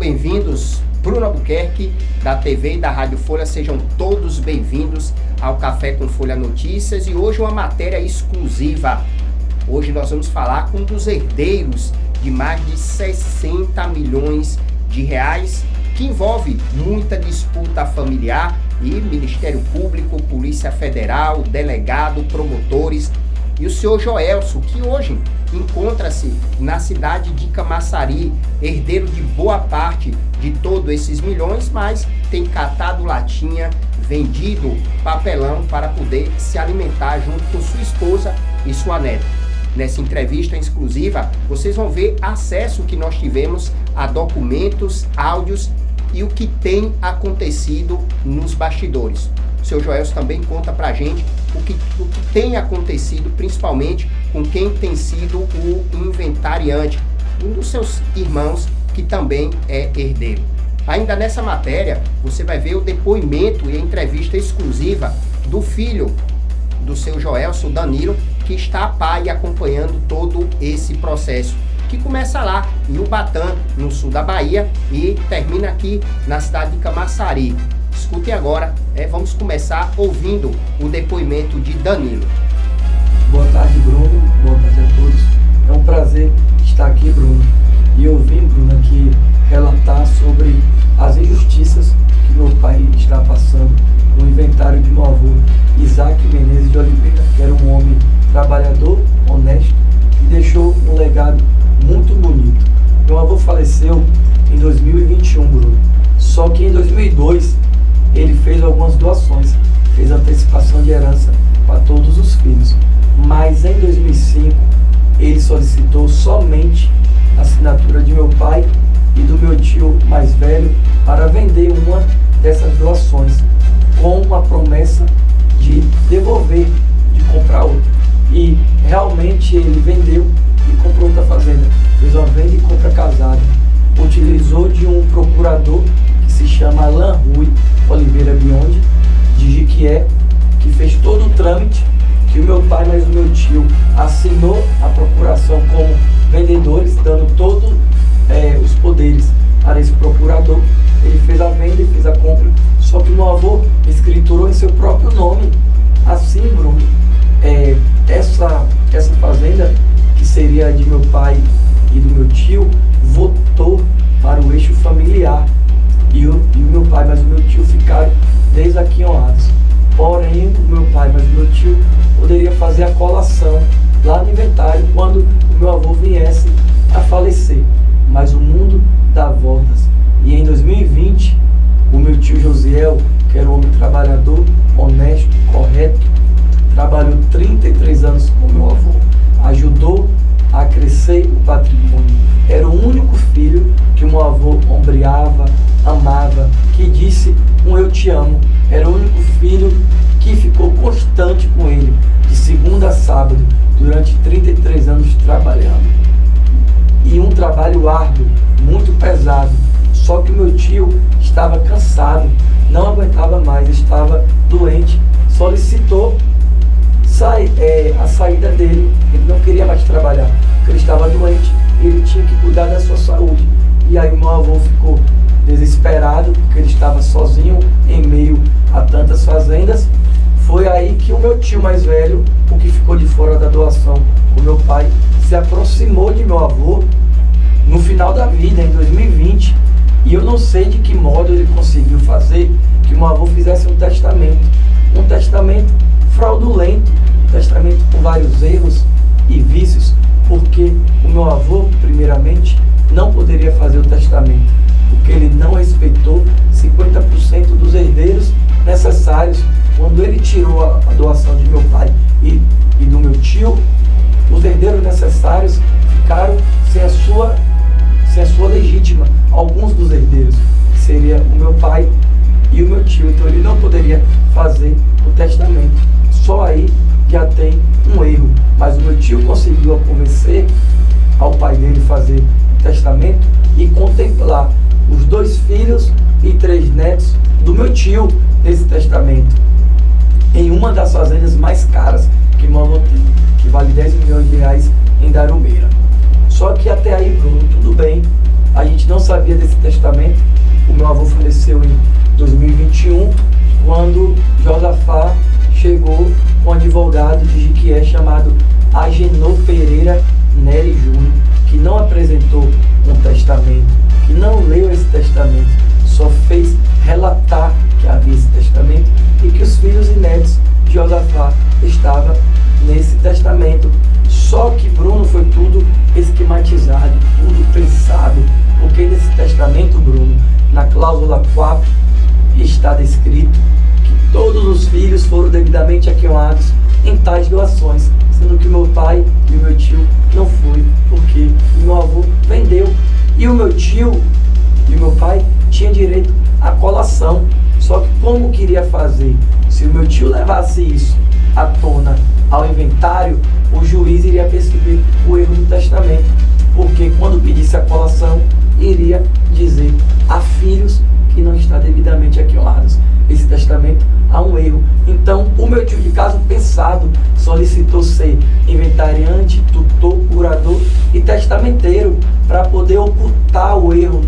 bem-vindos. Bruno Albuquerque, da TV e da Rádio Folha, sejam todos bem-vindos ao Café com Folha Notícias e hoje uma matéria exclusiva. Hoje nós vamos falar com um dos herdeiros de mais de 60 milhões de reais, que envolve muita disputa familiar e Ministério Público, Polícia Federal, delegado, promotores e o senhor Joelso, que hoje encontra-se na cidade de Camaçari, herdeiro de boa parte de todos esses milhões, mas tem catado latinha, vendido papelão para poder se alimentar junto com sua esposa e sua neta. Nessa entrevista exclusiva, vocês vão ver acesso que nós tivemos a documentos, áudios e o que tem acontecido nos bastidores. O seu Joelso também conta pra gente o que tem acontecido, principalmente com quem tem sido o inventariante, um dos seus irmãos que também é herdeiro. Ainda nessa matéria, você vai ver o depoimento e a entrevista exclusiva do filho do seu Joelso, Danilo, que está a par e acompanhando todo esse processo, que começa lá em Ubatã, no sul da Bahia, e termina aqui na cidade de Camaçari. Escutem agora, vamos começar ouvindo o depoimento de Danilo. Boa tarde, Bruno. Boa tarde a todos. É um prazer estar aqui, Bruno. E eu vim, Bruno, aqui relatar sobre as injustiças que meu pai está passando no inventário de meu avô, Isaac Menezes de Oliveira, que era um homem trabalhador, honesto, e deixou um legado muito bonito. Meu avô faleceu em 2021, Bruno. Só que em 2002, ele fez algumas doações, fez antecipação de herança para todos os filhos. Mas em 2005, ele solicitou somente a assinatura de meu pai e do meu tio mais velho para vender uma dessas doações, com uma promessa de devolver, de comprar outra. E realmente ele vendeu e comprou outra fazenda. Fez uma venda e compra casada. Utilizou de um procurador que se chama Alain Rui Oliveira Biondi, de Jiquié, que fez todo o trâmite, que o meu pai mais o meu tio assinou a procuração como vendedores, dando todos os poderes para esse procurador. Ele fez a venda e fez a compra, só que meu avô escriturou em seu próprio nome. Assim, Bruno, essa fazenda, que seria de meu pai e do meu tio, votou para o eixo familiar. E o meu pai mais o meu tio ficaram desde aqui honrados. Porém, o meu pai mais o meu tio poderia fazer a colação lá no inventário quando o meu avô viesse a falecer. Mas o mundo dá voltas. E em 2020, o meu tio Josiel, que era um homem trabalhador, honesto, correto, trabalhou 33 anos com meu avô, ajudou a crescer o patrimônio. Era o único filho que o meu avô ombreava, amava, que disse um eu te amo. Era o único filho que ficou constante com ele, de segunda a sábado, durante 33 anos trabalhando. E um trabalho árduo, muito pesado. Só que o meu tio estava cansado, não aguentava mais, estava doente, solicitou a saída dele. Ele não queria mais trabalhar, porque ele estava doente e ele tinha que cuidar da sua saúde. E aí meu avô ficou desesperado, porque ele estava sozinho em meio a tantas fazendas. Foi aí que o meu tio mais velho, o que ficou de fora da doação, o meu pai, se aproximou de meu avô no final da vida, em 2020. E eu não sei de que modo ele conseguiu fazer que meu avô fizesse um testamento fraudulento, um testamento com vários erros e vícios, porque o meu avô, primeiramente, não poderia fazer o testamento, porque ele não respeitou 50% dos herdeiros necessários. Quando ele tirou a doação de meu pai e do meu tio, os herdeiros necessários ficaram sem a sua legítima, alguns dos herdeiros, que seria o meu pai e o meu tio. Então ele não poderia fazer o testamento. Só aí já tem um erro. Mas o meu tio conseguiu convencer ao pai dele fazer o testamento e contemplar os 2 filhos e 3 netos do meu tio nesse testamento, em uma das fazendas mais caras que meu avô tem, que vale 10 milhões de reais em Darumeira. Só que até aí, Bruno, tudo bem, a gente não sabia desse testamento. O meu avô faleceu em 2021, quando Josafá chegou com um advogado de Jiquié chamado Agenor Pereira Nery Júnior, que não apresentou um testamento, que não leu esse testamento, só fez relatar que havia esse testamento e que os filhos e netos de Josafá estavam nesse testamento. Só que, Bruno, foi tudo esquematizado, tudo pensado, porque nesse testamento, Bruno, na cláusula 4, está descrito que todos os filhos foram devidamente aqueoados em tais doações, sendo que o meu pai e o meu tio não foi, porque o meu avô vendeu. E o meu tio e o meu pai tinham direito à colação. Só que como queria fazer? Se o meu tio levasse isso à tona ao inventário, o juiz iria perceber o erro do testamento, porque quando pedisse a colação, iria dizer a filhos que não está devidamente aqueoados. Esse testamento há um erro. Então, o meu tio, de caso pensado, solicitou ser inventariante, tutor, curador e testamenteiro para poder ocultar o erro,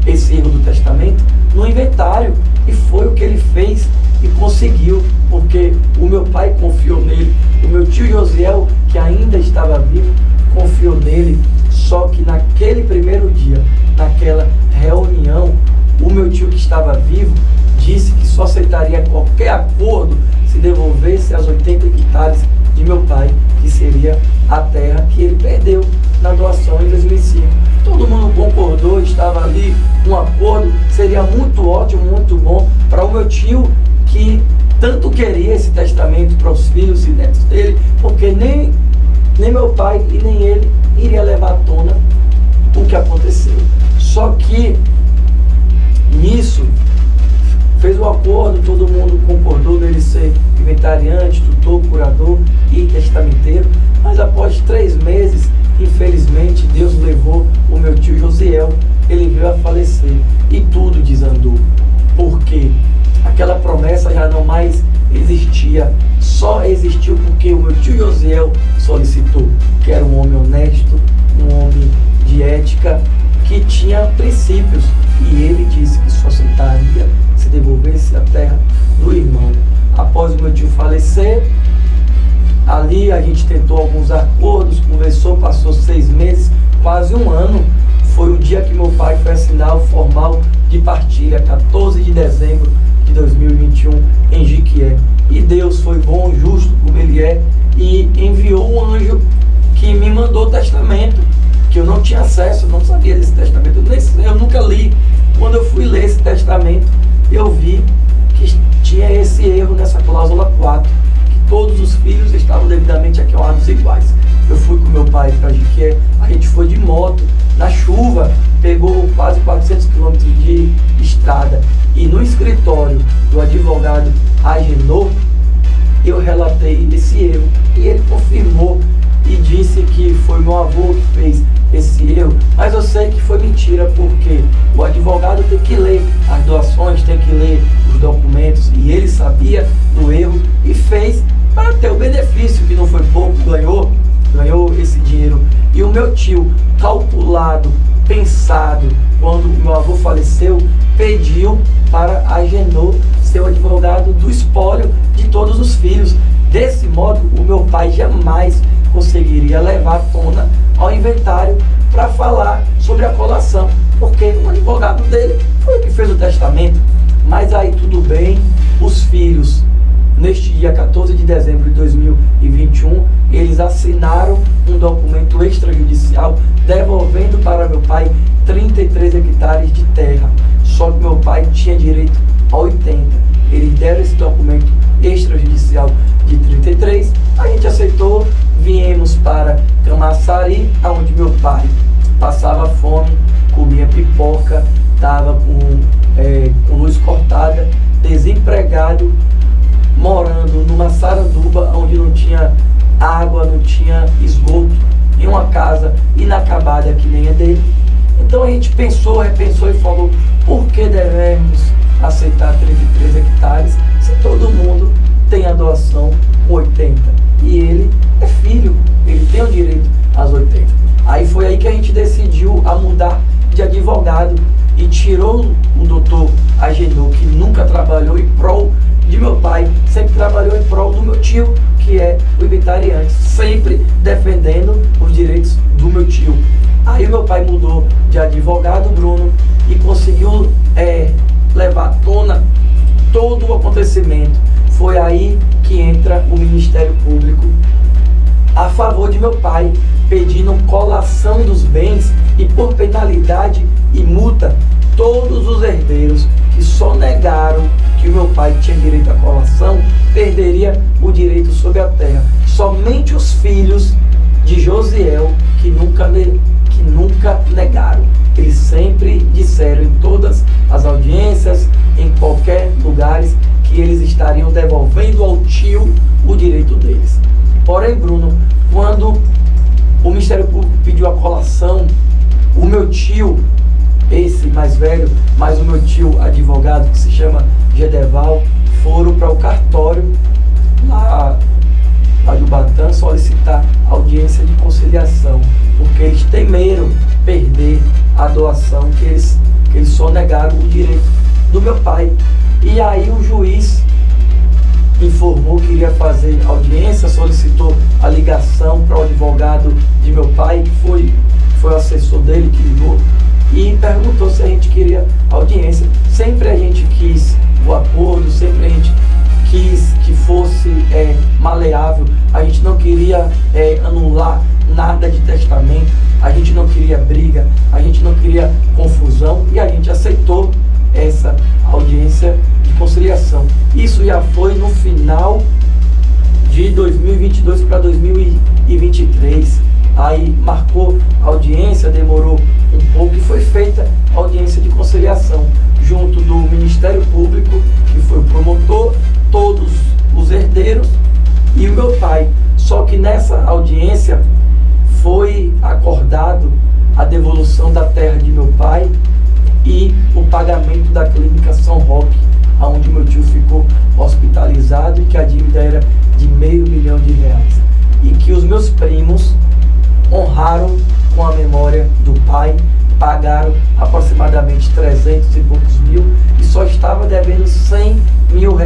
esse erro do testamento, no inventário. E foi o que ele fez e conseguiu, porque o meu pai confiou nele, o meu tio Josiel, que ainda estava vivo, confiou nele. Só que naquele primeiro dia, naquela reunião, o meu tio, que estava vivo, disse que só aceitaria qualquer acordo se devolvesse as 80 hectares de meu pai, que seria a terra que ele perdeu na doação em 2005. Todo mundo concordou, estava ali um acordo, seria muito ótimo, muito bom para o meu tio, que tanto queria esse testamento para os filhos e netos dele, porque nem meu pai e nem ele iria levar à tona o que aconteceu. Só que nisso fez o acordo, todo mundo concordou nele ser inventariante, tutor, curador e testamenteiro, mas após 3 meses, infelizmente, Deus levou o meu tio Josiel, ele veio a falecer e tudo desandou, porque aquela promessa já não mais existia, só existiu porque o meu tio Josiel solicitou, que era um homem honesto, um homem de ética, que tinha princípios, e ele disse que só aceitaria se devolvesse a terra do irmão. Após o meu tio falecer, ali a gente tentou alguns acordos, conversou, passou 6 meses, quase 1 ano. Foi o dia que meu pai foi assinar o formal de partilha, 14 de dezembro de 2021, em Jiquié. E Deus foi bom, justo como Ele é, e enviou um anjo que me mandou o testamento, que eu não tinha acesso, eu não sabia desse testamento, eu nunca li. Quando eu fui ler esse testamento, eu vi que tinha esse erro nessa cláusula 4, que todos os filhos estavam devidamente aqueoados iguais. Eu fui com meu pai para Jiquié, a gente foi de moto, na chuva, pegou quase 400 quilômetros de estrada, e no escritório do advogado Agenor, eu relatei esse erro, e ele confirmou e disse que foi meu avô que fez esse erro, mas eu sei que foi mentira, porque o advogado tem que ler as doações, tem que ler os documentos, e ele sabia do erro e fez para ter o benefício, que não foi pouco, ganhou esse dinheiro. E o meu tio, calculado, pensado, quando meu avô faleceu, pediu para Agenor ser o advogado do espólio de todos os filhos. Desse modo, o meu pai jamais conseguiria levar à tona ao inventário para falar sobre a colação, porque o advogado dele foi o que fez o testamento. Mas aí tudo bem, os filhos, neste dia 14 de dezembro de 2021, eles assinaram um documento extrajudicial devolvendo para meu pai 33 hectares de terra. Só que meu pai tinha direito a 80. Eles deram esse documento extrajudicial de 33, a gente aceitou, viemos para Camaçari, onde meu pai passava fome, comia pipoca, estava com luz cortada, desempregado, morando numa saranduba onde não tinha água, não tinha esgoto, em uma casa inacabada que nem a dele. Então a gente pensou, repensou e falou: por que devemos aceitar 33 hectares se todo mundo tem a doação com 80? E ele é filho, ele tem o direito às 80. Aí foi aí que a gente decidiu a mudar de advogado e tirou o doutor Agenor, que nunca trabalhou em prol de meu pai, sempre trabalhou em prol do meu tio, que é o inventariante, sempre defendendo os direitos do meu tio. Aí meu pai mudou de advogado, Bruno, e conseguiu levar à tona todo o acontecimento. Foi aí que entra o Ministério Público a favor de meu pai, pedindo colação dos bens e, por penalidade e multa, todos os herdeiros que só negaram que o meu pai tinha direito à colação perderia o direito sobre a terra. Somente os filhos de Josiel que nunca negaram. Eles sempre disseram em todas as audiências, em qualquer lugares, que eles estariam devolvendo ao tio o direito deles. Porém, Bruno, quando o Ministério Público pediu a colação, o meu tio, esse mais velho, mas o meu tio advogado, que se chama Gedeval, foram para o cartório lá de Ubatã solicitar audiência de conciliação, porque eles temeram perder a doação, que eles só negaram o direito do meu pai. E aí o juiz informou que iria fazer audiência, solicitou a ligação para o advogado de meu pai, que foi o assessor dele que ligou, e perguntou se a gente queria audiência. Sempre a gente quis o acordo, sempre a gente quis que fosse maleável, a gente não queria anular nada de testamento, a gente não queria briga, a gente não queria confusão, e a gente aceitou essa audiência de conciliação. Isso já foi no final de 2022 para 2023. Aí marcou a audiência, demorou um pouco e foi feita a audiência de conciliação junto do Ministério Público, que foi o promotor, todos os herdeiros e o meu pai. Só que nessa audiência foi acordado a devolução da terra de meu pai e o pagamento da clínica São Roque, onde meu tio ficou hospitalizado e que a dívida era de R$500 mil. E que os meus primos honraram com a memória do pai, pagaram aproximadamente 300 e poucos mil e só estava devendo R$100 mil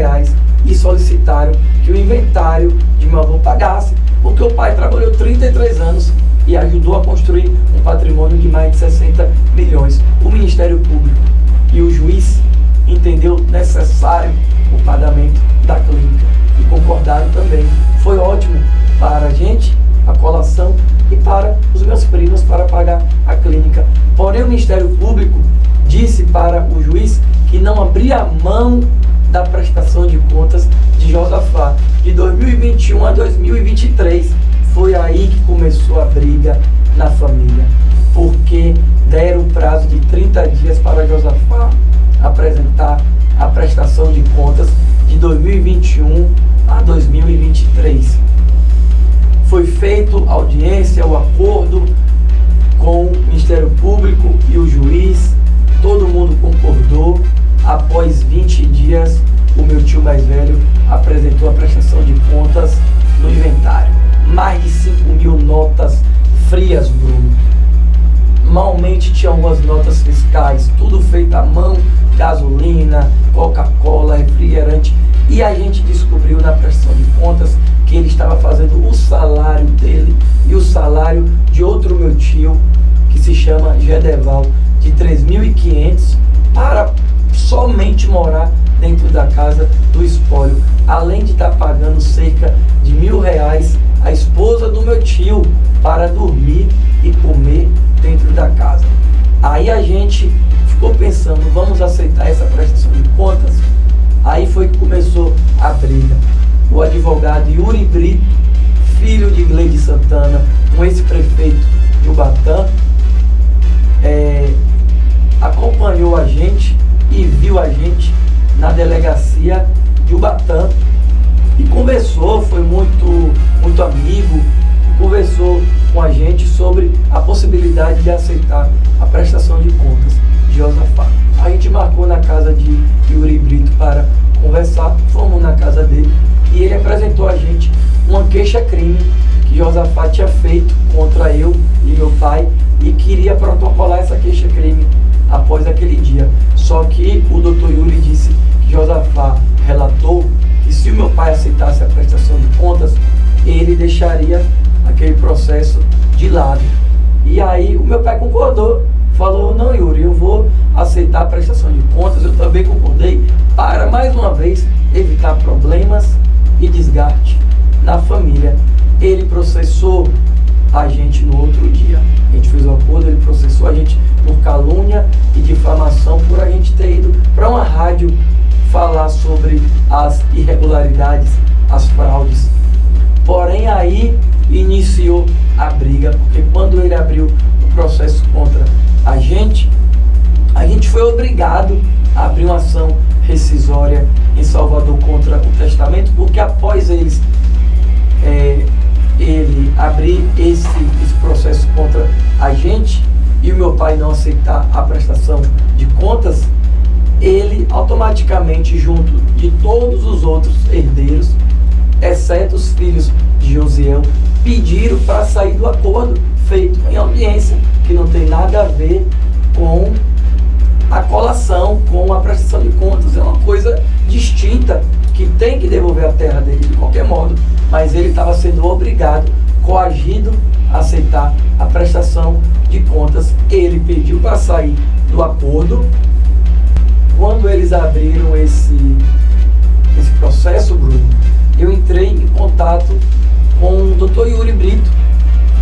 e solicitaram que o inventário de meu avô pagasse, porque o pai trabalhou 33 anos e ajudou a construir um patrimônio de mais de 60 milhões. O Ministério Público e o juiz entendeu necessário o pagamento da clínica e concordaram também. Foi ótimo para a gente, a colação, e para os meus primos para pagar a clínica. Porém, o Ministério Público disse para o juiz que não abria mão da prestação de contas de Josafá de 2021 a 2023. Foi aí que começou a briga na família, porque deram prazo de 30 dias para Josafá apresentar a prestação de contas de 2021 a 2023. Foi feito audiência, o acordo com o Ministério Público e o juiz, todo mundo concordou. Após 20 dias, o meu tio mais velho apresentou a prestação de contas no inventário. Mais de 5 mil notas frias, Bruno. Malmente tinha algumas notas fiscais, tudo feito à mão, gasolina, Coca-Cola, refrigerante. E a gente descobriu na prestação de contas que ele estava fazendo o salário dele e o salário de outro meu tio, que se chama Gedeval, de 3.500 para somente morar dentro da casa do espólio, além de estar pagando cerca de R$1.000 a esposa do meu tio para dormir e comer dentro da casa. Aí a gente ficou pensando, vamos aceitar essa prestação de contas? Aí foi que começou a briga. O advogado Yuri Brito, filho de Gleide Santana, um ex-prefeito de Ubatã, acompanhou a gente e viu a gente na delegacia de Ubatã e conversou, foi muito amigo, conversou com a gente sobre a possibilidade de aceitar a prestação de contas de Josafá. A gente marcou na casa de Yuri Brito para conversar, fomos na casa dele e ele apresentou a gente uma queixa-crime que Josafá tinha feito contra eu e meu pai e queria protocolar essa queixa-crime após aquele dia. Só que o doutor Yuri disse que Josafá relatou que se o meu pai aceitasse a prestação de contas, ele deixaria aquele processo de lado. E aí o meu pai concordou, falou: não, Yuri, eu vou aceitar a prestação de contas. Eu também concordei, para mais uma vez evitar problemas e desgaste na família. Ele processou a gente no outro dia. A gente fez um acordo, ele processou a gente por calúnia e difamação por a gente ter ido para uma rádio falar sobre as irregularidades, as fraudes. Porém, aí iniciou a briga, porque quando ele abriu o processo contra a gente foi obrigado a abrir uma ação rescisória em Salvador contra o testamento, porque após ele abrir esse processo contra a gente e o meu pai não aceitar a prestação de contas, ele automaticamente, junto de todos os outros herdeiros, exceto os filhos de Josiel, pediram para sair do acordo feito em audiência, que não tem nada a ver com a colação, com a prestação de contas. É uma coisa distinta, que tem que devolver a terra dele de qualquer modo, mas ele estava sendo obrigado, coagido a aceitar a prestação de contas. Ele pediu para sair do acordo. Quando eles abriram esse processo, Bruno, eu entrei em contato com o Dr. Yuri Brito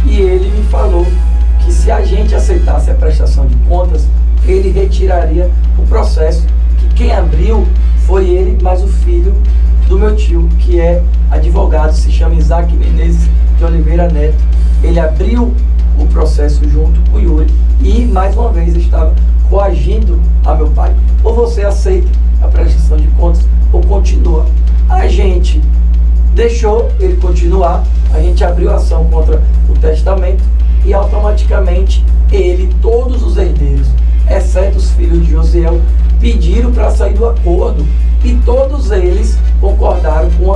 e ele me falou que se a gente aceitasse a prestação de contas, ele retiraria o processo, que quem abriu foi ele, mais o filho do meu tio, que é advogado, se chama Isaac Menezes de Oliveira Neto. Ele abriu o processo junto com o Yuri e, mais uma vez, estava coagindo a meu pai: ou você aceita a prestação de contas ou continua. A gente deixou ele continuar, a gente abriu a ação contra o testamento e automaticamente ele, todos os herdeiros, exceto os filhos de Josiel, pediram para sair do acordo e todos eles concordaram com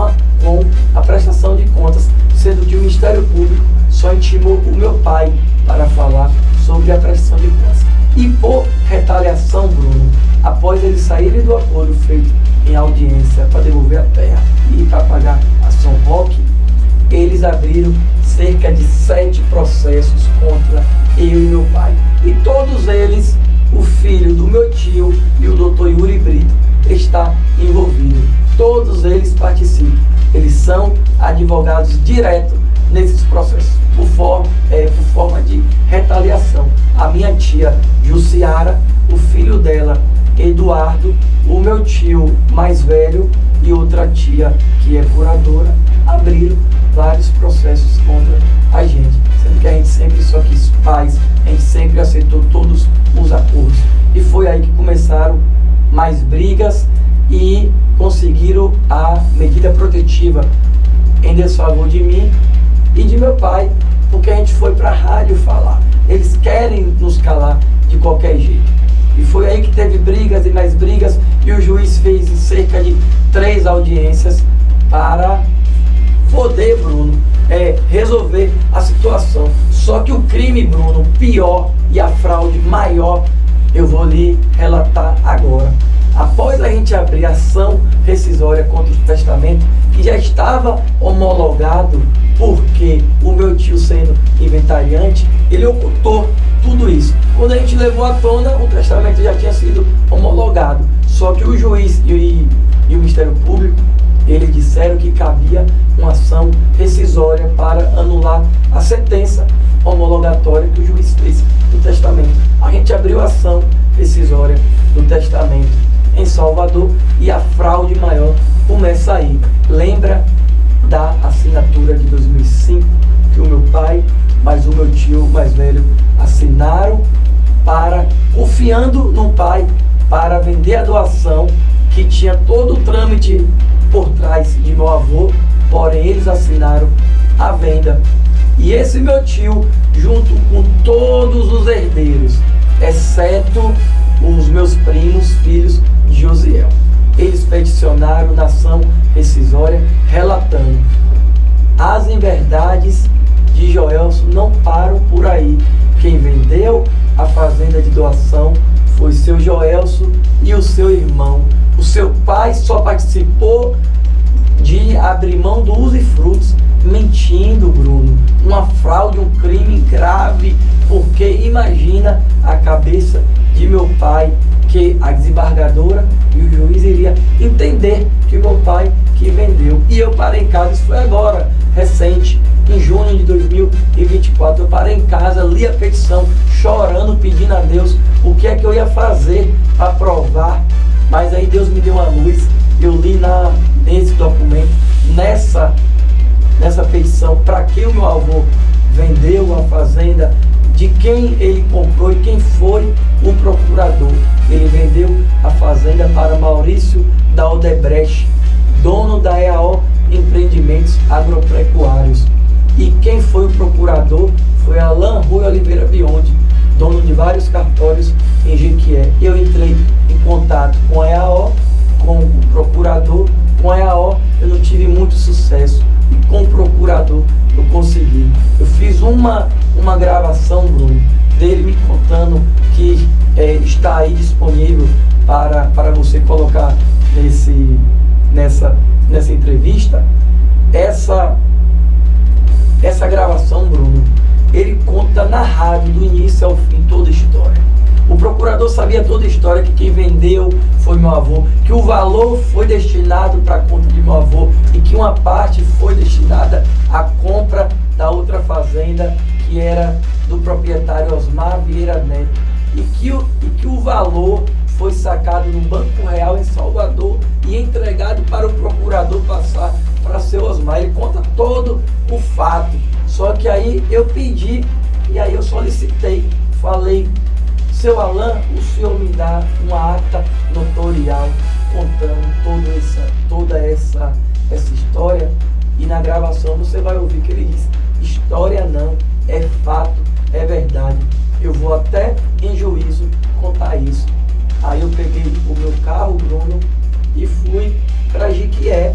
a prestação de contas, sendo que o Ministério Público só intimou o meu pai para falar sobre a prestação de contas. E por retaliação, Bruno, após eles saírem do acordo feito em audiência para devolver a terra e para pagar a São Roque, eles abriram cerca de 7 processos contra eu e meu pai. E todos eles, o filho do meu tio e o doutor Yuri Brito está envolvido. Todos eles participam. Eles são advogados diretos nesses processos, por forma de retaliação. A minha tia Jussiara, o filho dela, Eduardo, o meu tio mais velho e outra tia que é curadora, abriram vários processos contra a gente, sendo que a gente sempre só quis paz, a gente sempre aceitou todos os acordos. E foi aí que começaram mais brigas e conseguiram a medida protetiva em desfavor de mim e de meu pai, porque a gente foi para a rádio falar. Eles querem nos calar de qualquer jeito. E foi aí que teve brigas e mais brigas, e o juiz fez cerca de 3 audiências para poder, Bruno, resolver a situação. Só que o crime, Bruno, pior e a fraude maior, eu vou lhe relatar agora. Após a gente abrir ação rescisória contra o testamento, que já estava homologado, porque o meu tio, sendo inventariante, ele ocultou tudo isso. Quando a gente levou à tona, o testamento já tinha sido homologado. Só que o juiz e o Ministério Público, eles disseram que cabia uma ação rescisória para anular a sentença homologatória que o juiz fez do testamento. A gente abriu a ação rescisória do testamento em Salvador e a fraude maior começa aí. Lembra da assinatura de 2005 que o meu pai, mais o meu tio mais velho assinaram, confiando no pai para vender a doação, que tinha todo o trâmite por trás de meu avô, porém eles assinaram a venda. E esse meu tio, junto com todos os herdeiros, exceto os meus primos, filhos de Josiel, eles peticionaram na ação rescisória, relatando as inverdades aí. Quem vendeu a fazenda de doação foi seu Joelso e o seu irmão. O seu pai só participou de abrir mão do usufrutos, mentindo, Bruno. Uma fraude, um crime grave, porque imagina a cabeça de meu pai, que a desembargadora e o juiz iria entender que meu pai que vendeu. E eu parei em casa, isso foi agora, recente, em junho de 2024, eu parei em casa, li a petição, chorando, pedindo a Deus o que é que eu ia fazer para provar. Mas aí Deus me deu uma luz, eu li nesse documento, nessa petição, para que o meu avô vendeu a fazenda, de quem ele comprou e quem foi o procurador. Ele vendeu a fazenda para Maurício da Odebrecht, dono da EAO Empreendimentos Agropecuários. E quem foi o procurador foi Alain Rui Oliveira Biondi, dono de vários cartórios em Jequié. Eu entrei em contato com a EAO, com o procurador. Com a EAO eu não tive muito sucesso, e com o procurador eu consegui. Eu fiz uma gravação, Bruno, dele me contando que está aí disponível para você colocar nessa entrevista. Essa gravação, Bruno, ele conta na rádio, do início ao fim, toda a história. O procurador sabia toda a história, que quem vendeu foi meu avô, que o valor foi destinado para a conta de meu avô e que uma parte foi destinada à compra da outra fazenda, que era do proprietário Osmar Vieira Neto, e que o valor foi sacado no Banco Real em Salvador e entregado para o procurador passar para seu Osmar. Ele conta todo o fato. Só que aí eu pedi, e aí eu solicitei, falei: seu Alain, o senhor me dá uma ata notorial contando toda essa história? E na gravação você vai ouvir que ele diz: história não, é fato, é verdade. Eu vou até em juízo contar isso. Aí eu peguei o meu carro, Bruno, e fui para Jequié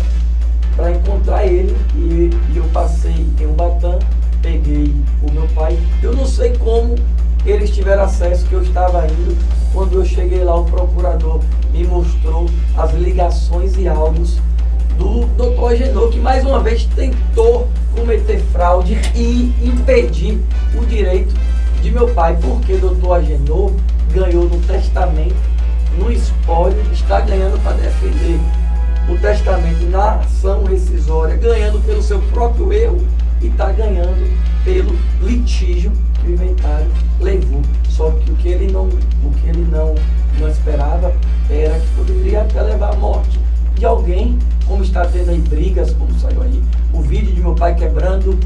para encontrar ele, e eu passei em Ubatã, peguei o meu pai. Eu não sei como eles tiveram acesso, que eu estava indo. Quando eu cheguei lá, o procurador me mostrou as ligações e áudios do Dr. Agenor, que mais uma vez tentou cometer fraude e impedir o direito de meu pai, porque o Dr. Agenor ganhou no testamento, no espólio, está ganhando para defender o testamento na ação rescisória, ganhando pelo seu próprio erro e está ganhando pelo litígio que o inventário levou. Só que o que ele não esperava era que poderia até levar à morte de alguém, como está tendo aí brigas, como saiu aí o vídeo de meu pai quebrando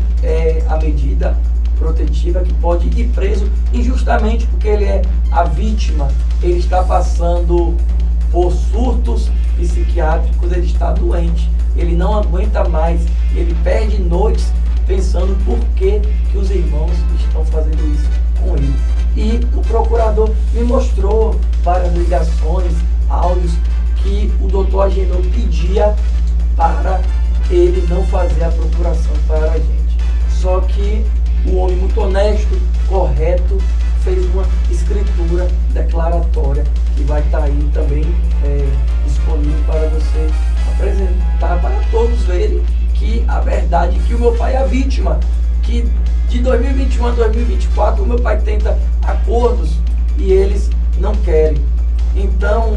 a medida protetiva, que pode ir preso injustamente porque ele é a vítima. Ele está passando por surtos psiquiátricos, ele está doente, ele não aguenta mais, ele perde noites pensando por que os irmãos estão fazendo isso com ele. E o procurador me mostrou várias ligações, áudios, que o doutor Agenor pedia para ele não fazer a procuração para a gente. Só que o homem muito honesto, correto, fez uma escritura declaratória que vai estar aí também disponível para você apresentar para todos verem que a verdade, que o meu pai é a vítima, que de 2021 a 2024 o meu pai tenta acordos e eles não querem. Então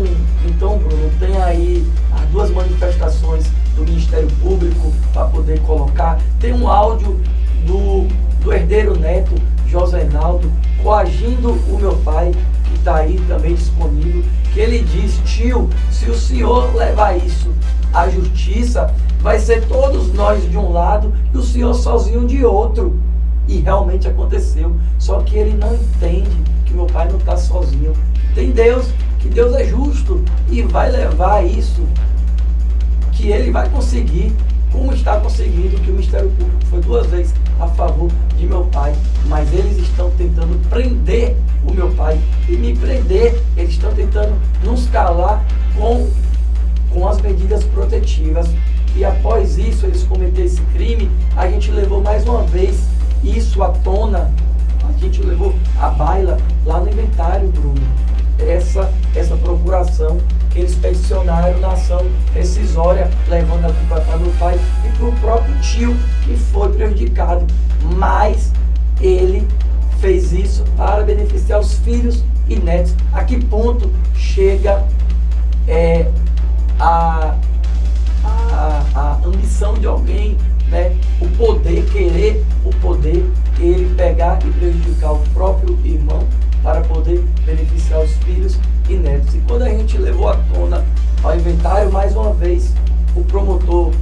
Bruno, tem aí as duas manifestações do Ministério Público para poder colocar. Tem um áudio do herdeiro neto, José Naldo, coagindo o meu pai, que está aí também disponível, que ele diz: tio, se o senhor levar isso à justiça, vai ser todos nós de um lado e o senhor sozinho de outro. E realmente aconteceu. Só que ele não entende que meu pai não está sozinho. Tem Deus, que Deus é justo e vai levar isso, que ele vai conseguir, como está conseguindo, que o Ministério Público foi 2 vezes a favor de meu pai, mas eles estão tentando prender o meu pai e me prender. Eles estão tentando nos calar com as medidas protetivas. E após isso, eles cometeram esse crime, a gente levou mais uma vez isso à tona A gente levou a baila lá no inventário, Bruno. Essa procuração que eles peticionaram na ação rescisória, levando a culpa para meu pai e para o próprio tio que foi prejudicado. Mas ele fez isso para beneficiar os filhos e netos. A que ponto chega a ambição de alguém, né? O poder, querer o poder, ele pegar e prejudicar o próprio irmão para poder beneficiar os filhos e netos. E quando a gente levou à tona ao inventário, mais uma vez, o promotor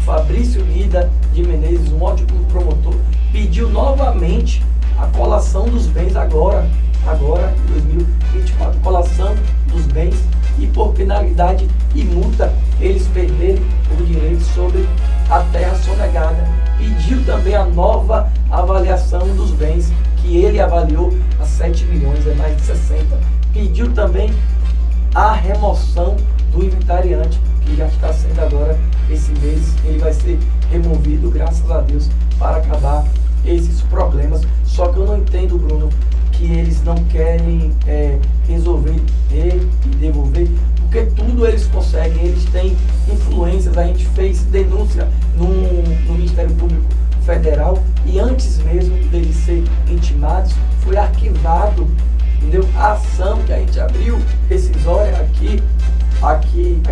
Fabrício Guida de Menezes, um ótimo promotor, pediu novamente a colação dos bens agora em 2024, colação dos bens, e por penalidade e multa eles perderam o direito sobre a terra sonegada. Pediu também a nova avaliação dos bens, que ele avaliou a 7 milhões, é mais de 60. Pediu também a remoção do inventariante, que já está sendo agora esse mês, ele vai ser removido, graças a Deus, para acabar esses problemas. Só que eu não entendo, Bruno, que eles não querem resolver e devolver, porque tudo eles conseguem, eles têm influências. A gente fez denúncia no Ministério Público Federal e antes mesmo deles serem intimados, foi arquivado, entendeu? A ação que a gente abriu rescisória aqui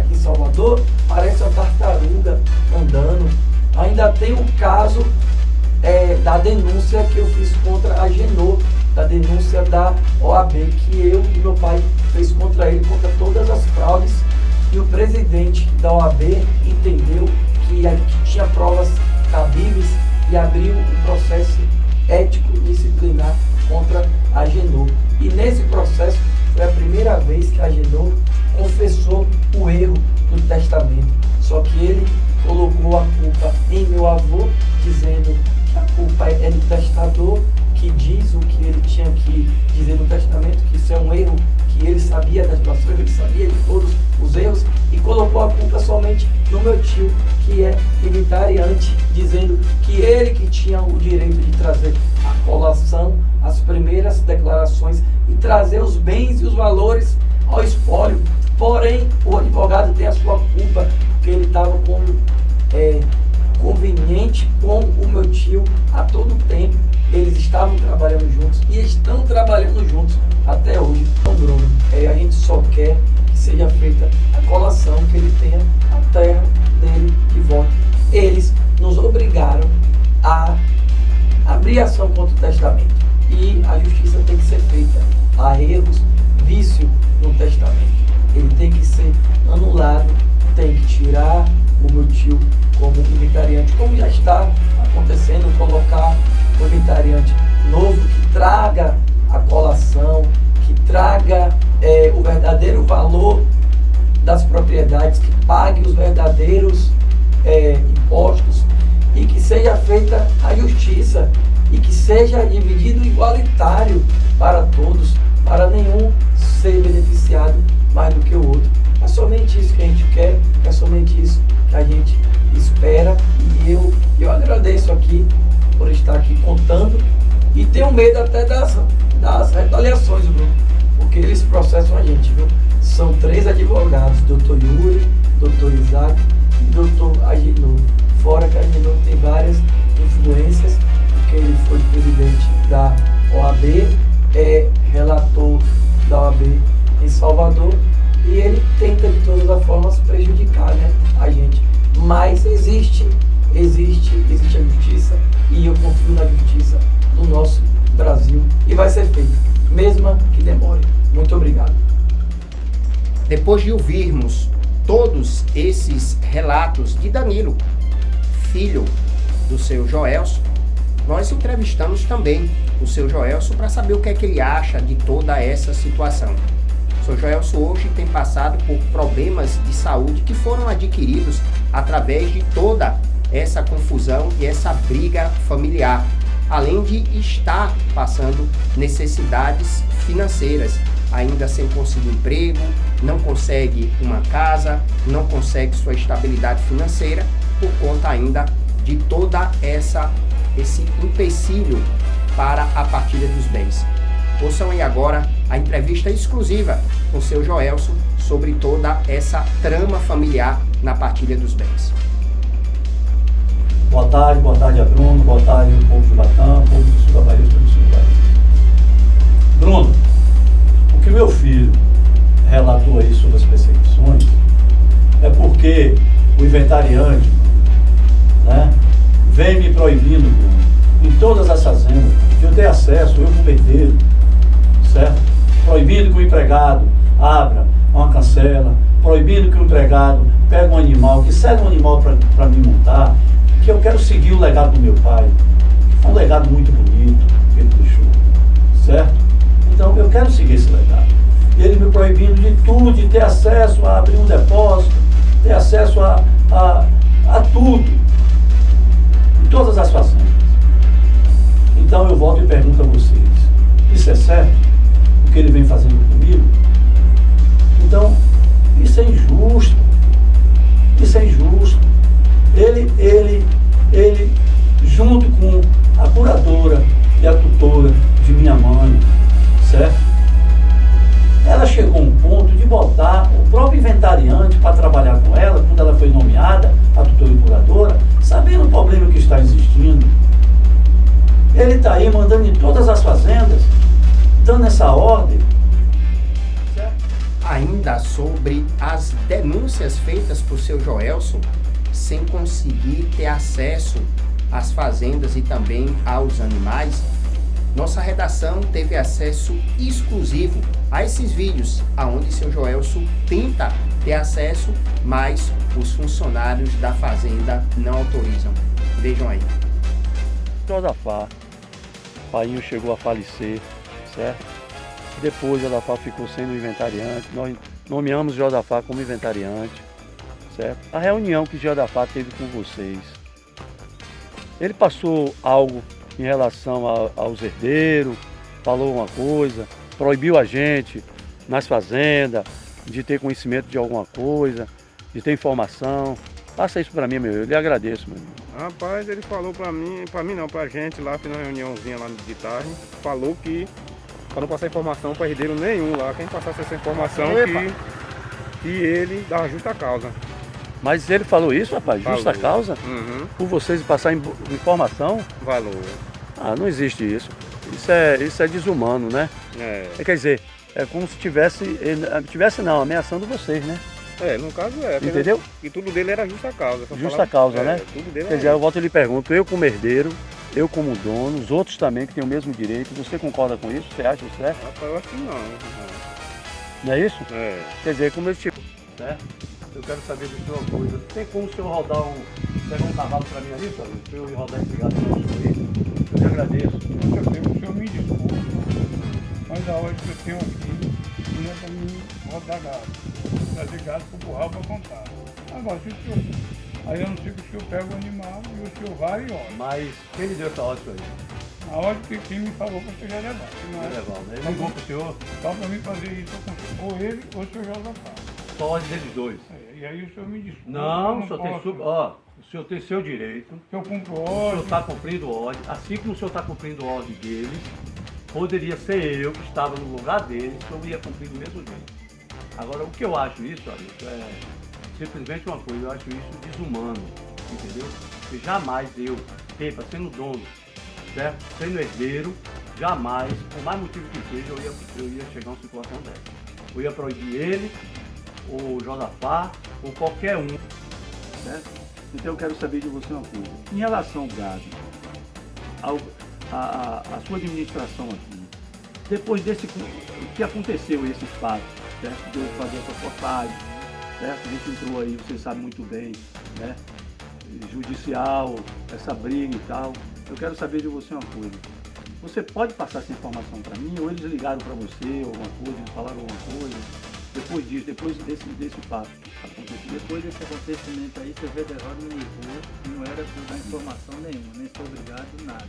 em Salvador, parece uma tartaruga andando. Ainda tem o caso da denúncia que eu fiz contra a Genô, da denúncia da OAB, que eu e meu pai fez contra ele, contra todas as fraudes, e o presidente da OAB entendeu que tinha provas cabíveis e abriu um processo ético disciplinar contra a Genô. E nesse processo foi a primeira vez que a Genô confessou o erro do testamento. Só que ele colocou a culpa em meu avô, dizendo que a culpa é do testador, que diz o que ele tinha que dizer no testamento, que isso é um erro, que ele sabia das situações, ele sabia de todos os erros, e colocou a culpa somente no meu tio, que é inventariante, dizendo que ele que tinha o direito de trazer a colação, as primeiras declarações e trazer os bens e os valores ao espólio. Porém, o advogado tem a sua culpa, porque ele estava conveniente com o meu tio a todo tempo. Eles estavam trabalhando juntos e estão trabalhando juntos até hoje. Então, Bruno, a gente só quer que seja feita a colação, que ele tenha a terra dele de volta. Eles nos obrigaram a abrir ação contra o testamento e a justiça tem que ser feita. Há erros, vício no testamento. Ele tem que ser anulado, tem que tirar o meu tio como inventariante, como já está acontecendo, colocar o inventariante novo que traga a colação, que traga o verdadeiro valor das propriedades, que pague os verdadeiros impostos e que seja feita a justiça e que seja dividido igualitário para todos, para nenhum ser beneficiado mais do que o outro. É somente isso que a gente quer, é somente isso que a gente espera, e eu agradeço aqui por estar aqui contando e tenho medo até das retaliações, Bruno, porque eles processam a gente, viu? São 3 advogados, Dr. Yuri, Dr. Isaac e Dr. Agenor. Fora que a Agenor tem várias influências, porque ele foi presidente da OAB, relator da OAB em Salvador, e ele tenta de todas as formas prejudicar, né, a gente. Mas existe a justiça, e eu confio na justiça do nosso Brasil, e vai ser feito, mesmo que demore. Muito obrigado. Depois de ouvirmos todos esses relatos de Danilo, filho do seu Joelso, nós entrevistamos também o seu Joelso para saber o que é que ele acha de toda essa situação. O seu Joelso hoje tem passado por problemas de saúde que foram adquiridos através de toda essa confusão e essa briga familiar, além de estar passando necessidades financeiras, ainda sem conseguir emprego, não consegue uma casa, não consegue sua estabilidade financeira por conta ainda de toda esse empecilho para a partilha dos bens. Ouçam aí agora a entrevista exclusiva com o seu Joelson sobre toda essa trama familiar na partilha dos bens. Boa tarde a Bruno, boa tarde ao povo de Batã, povo do sul da Bahia, do sul da Bahia. Bruno, o que meu filho relatou aí sobre as perseguições é porque o inventariante, né, vem me proibindo, Bruno, em todas as fazendas, de eu ter acesso, eu como herdeiro, certo? Proibindo que o empregado abra uma cancela, proibindo que o empregado pegue um animal, que cede um animal para me montar, que eu quero seguir o legado do meu pai, que foi um legado muito bonito que ele deixou, certo? Então eu quero seguir esse legado. E ele me proibindo de tudo, de ter acesso a abrir um depósito, ter acesso a tudo, em todas as fazendas. Então eu volto e pergunto a vocês, isso é certo? O que ele vem fazendo comigo? Então, isso é injusto. Isso é injusto. Ele, junto com a curadora e a tutora de minha mãe, certo? Ela chegou a um ponto de botar o próprio inventariante para trabalhar com ela, quando ela foi nomeada, a tutora e curadora, sabendo o problema que está existindo. Ele está aí mandando em todas as fazendas, dando essa ordem. Certo? Ainda sobre as denúncias feitas por seu Joelson, sem conseguir ter acesso às fazendas e também aos animais, nossa redação teve acesso exclusivo a esses vídeos, aonde seu Joelson tenta ter acesso, mas os funcionários da fazenda não autorizam. Vejam aí. Josafá, o painho chegou a falecer, certo? Depois Josafá ficou sendo inventariante, nós nomeamos Josafá como inventariante, certo? A reunião que Josafá teve com vocês, ele passou algo em relação aos herdeiros, falou uma coisa, proibiu a gente nas fazendas de ter conhecimento de alguma coisa, de ter informação. Passa isso para mim, meu, eu lhe agradeço, meu. Rapaz, ele falou pra mim não, pra gente lá, fiz uma reuniãozinha lá de tarde, falou que para não passar informação para herdeiro nenhum lá, quem passasse essa informação que ele dava justa causa. Mas ele falou isso, rapaz? Falou. Justa causa? Uhum. Por vocês passar informação? Valor. Ah, não existe isso. Isso é desumano, né? Quer dizer, é como se tivesse não, ameaçando vocês, né? No caso Entendeu? E tudo dele era justa causa. Justa causa, né? Tudo dele Quer dizer, eu volto e lhe pergunto, eu como herdeiro, eu como dono, os outros também que têm o mesmo direito, você concorda com isso? Você acha isso certo? Rapaz, eu acho que não. Não é isso? É. Quer dizer, como eu tipo, certo? Eu quero saber do senhor uma coisa. Tem como o senhor rodar pegar um cavalo para mim ali, sabe? Para eu ir rodar esse gado para o senhor aí? Eu lhe agradeço. O senhor me desculpa, mas a hora que eu tenho aqui não é para mim rodar gado. Trazer gado para o curral para contar. Agora, se o senhor... Aí eu não sei que o senhor pega o animal e o senhor vai e olha. Mas quem lhe deu essa ordem para ele? A hora que quem me falou para você já levar. Ele ligou para o senhor? Só para mim fazer isso, ou ele ou o senhor Josafá. Só ordem deles dois. E aí o senhor me desculpa. Não, eu o senhor tem o senhor tem seu direito. Eu cumpro O ordem. senhor está cumprindo ordem. Assim como o senhor está cumprindo a ordem deles, poderia ser eu que estava no lugar deles, que eu ia cumprir do mesmo jeito. Agora, o que eu acho isso, Alisson, é simplesmente uma coisa, eu acho isso desumano, entendeu? Porque jamais eu, sendo dono, certo? Sendo herdeiro, jamais, por mais motivo que seja, eu ia chegar a uma situação dessa. Eu ia proibir ele, ou Josafá, ou qualquer um, certo? Então eu quero saber de você uma coisa. Em relação ao gado, a sua administração aqui, depois desse que aconteceu esses fatos, certo? De eu fazer essa reportagem, certo? A gente entrou aí, você sabe muito bem, né? Judicial, essa briga e tal. Eu quero saber de você uma coisa. Você pode passar essa informação para mim, ou eles ligaram para você, alguma coisa, eles falaram alguma coisa? Depois disso, depois desse fato acontecer. Depois desse acontecimento aí, seu Federal me ligou, não era para dar informação nenhuma, nem sou obrigado a nada.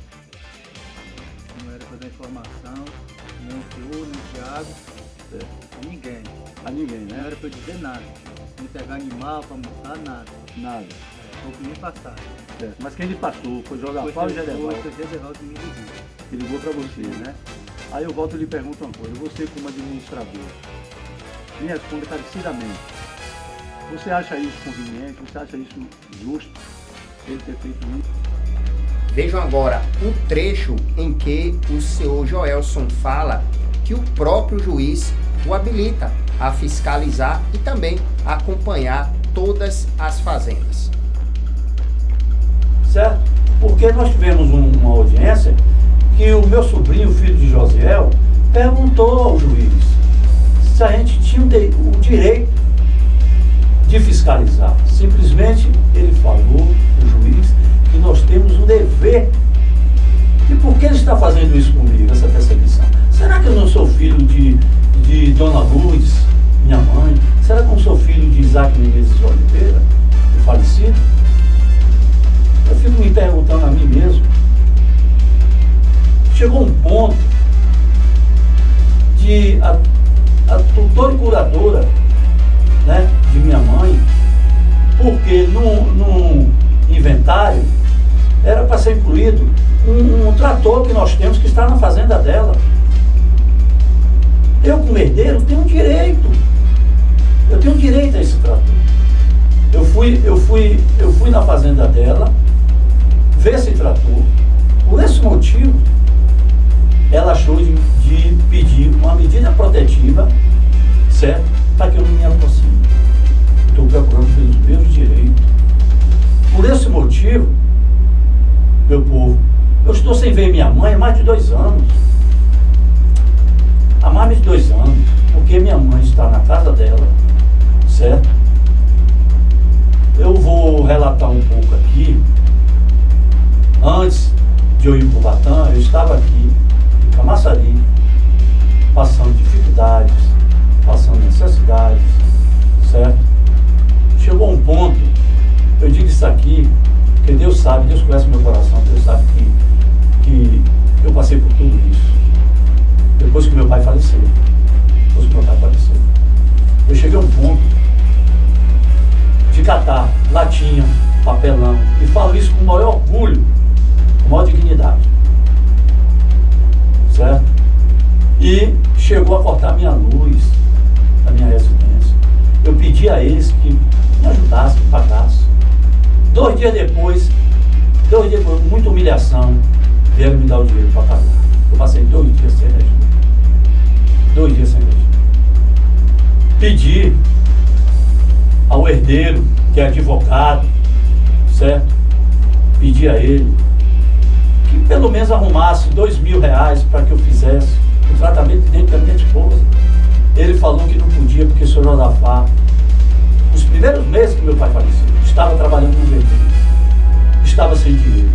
Não era para dar informação, nem o senhor, nem o Thiago, a ninguém. A ninguém, né? Não era para eu dizer nada. Não pegar animal, para montar, nada. Nada. Foi o que me passaram. Certo. Mas quem lhe passou foi Josafá ou Foi Gederaldo? Gederaldo que me ligou. Que ligou para você, né? Aí eu volto e lhe pergunto uma coisa. Você como administrador, me responde encarecidamente. Você acha isso conveniente? Você acha isso justo? Ele ter feito isso? Vejam agora o trecho em que o senhor Joelson fala que o próprio juiz o habilita a fiscalizar e também acompanhar todas as fazendas. Certo? Porque nós tivemos uma audiência que o meu sobrinho, filho de Josiel, perguntou ao juiz se a gente tinha o direito de fiscalizar. Simplesmente ele falou, o juiz, que nós temos o dever. E por que ele está fazendo isso comigo, essa perseguição? Será que eu não sou filho de Dona Lourdes, minha mãe? Será que eu não sou filho de Isaac Menezes de Oliveira, o falecido? Eu fico me perguntando a mim mesmo. Chegou um ponto de a tutora e curadora, né, de minha mãe, porque no inventário era para ser incluído um trator que nós temos que está na fazenda dela. Eu, como herdeiro, tenho direito. Eu tenho direito a esse trator. Eu fui na fazenda dela ver esse trator. Por esse motivo, ela achou de pedir uma medida protetiva, certo? Para que eu não me aproxime. Estou procurando pelos meus direitos. Por esse motivo, meu povo, eu estou sem ver minha mãe há mais de 2 anos. Há mais de 2 anos, porque minha mãe está na casa dela, certo? Eu vou relatar um pouco aqui. Antes de eu ir para o Batã, eu estava aqui em Camaçari, passando dificuldades, passando necessidades, certo? Chegou um ponto, eu digo isso aqui, porque Deus sabe, Deus conhece meu coração, Deus sabe que eu passei por tudo isso. Depois que meu pai faleceu. Eu cheguei a um ponto de catar latinha, papelão, e falo isso com o maior orgulho, com maior dignidade. Certo? E chegou a cortar minha luz da minha residência. Eu pedi a eles que me ajudassem, que pagassem. 2 dias depois, muita humilhação, vieram me dar o dinheiro para pagar. Eu passei 2 dias sem regime. 2 dias sem regime. Pedi ao herdeiro, que é advogado, certo? Pedi a ele que pelo menos arrumasse R$2.000 para que eu fizesse o tratamento dentro da minha esposa. Ele falou que não podia porque o senhor Josafá, os primeiros meses que meu pai faleceu, estava trabalhando no vermelho, estava sem dinheiro.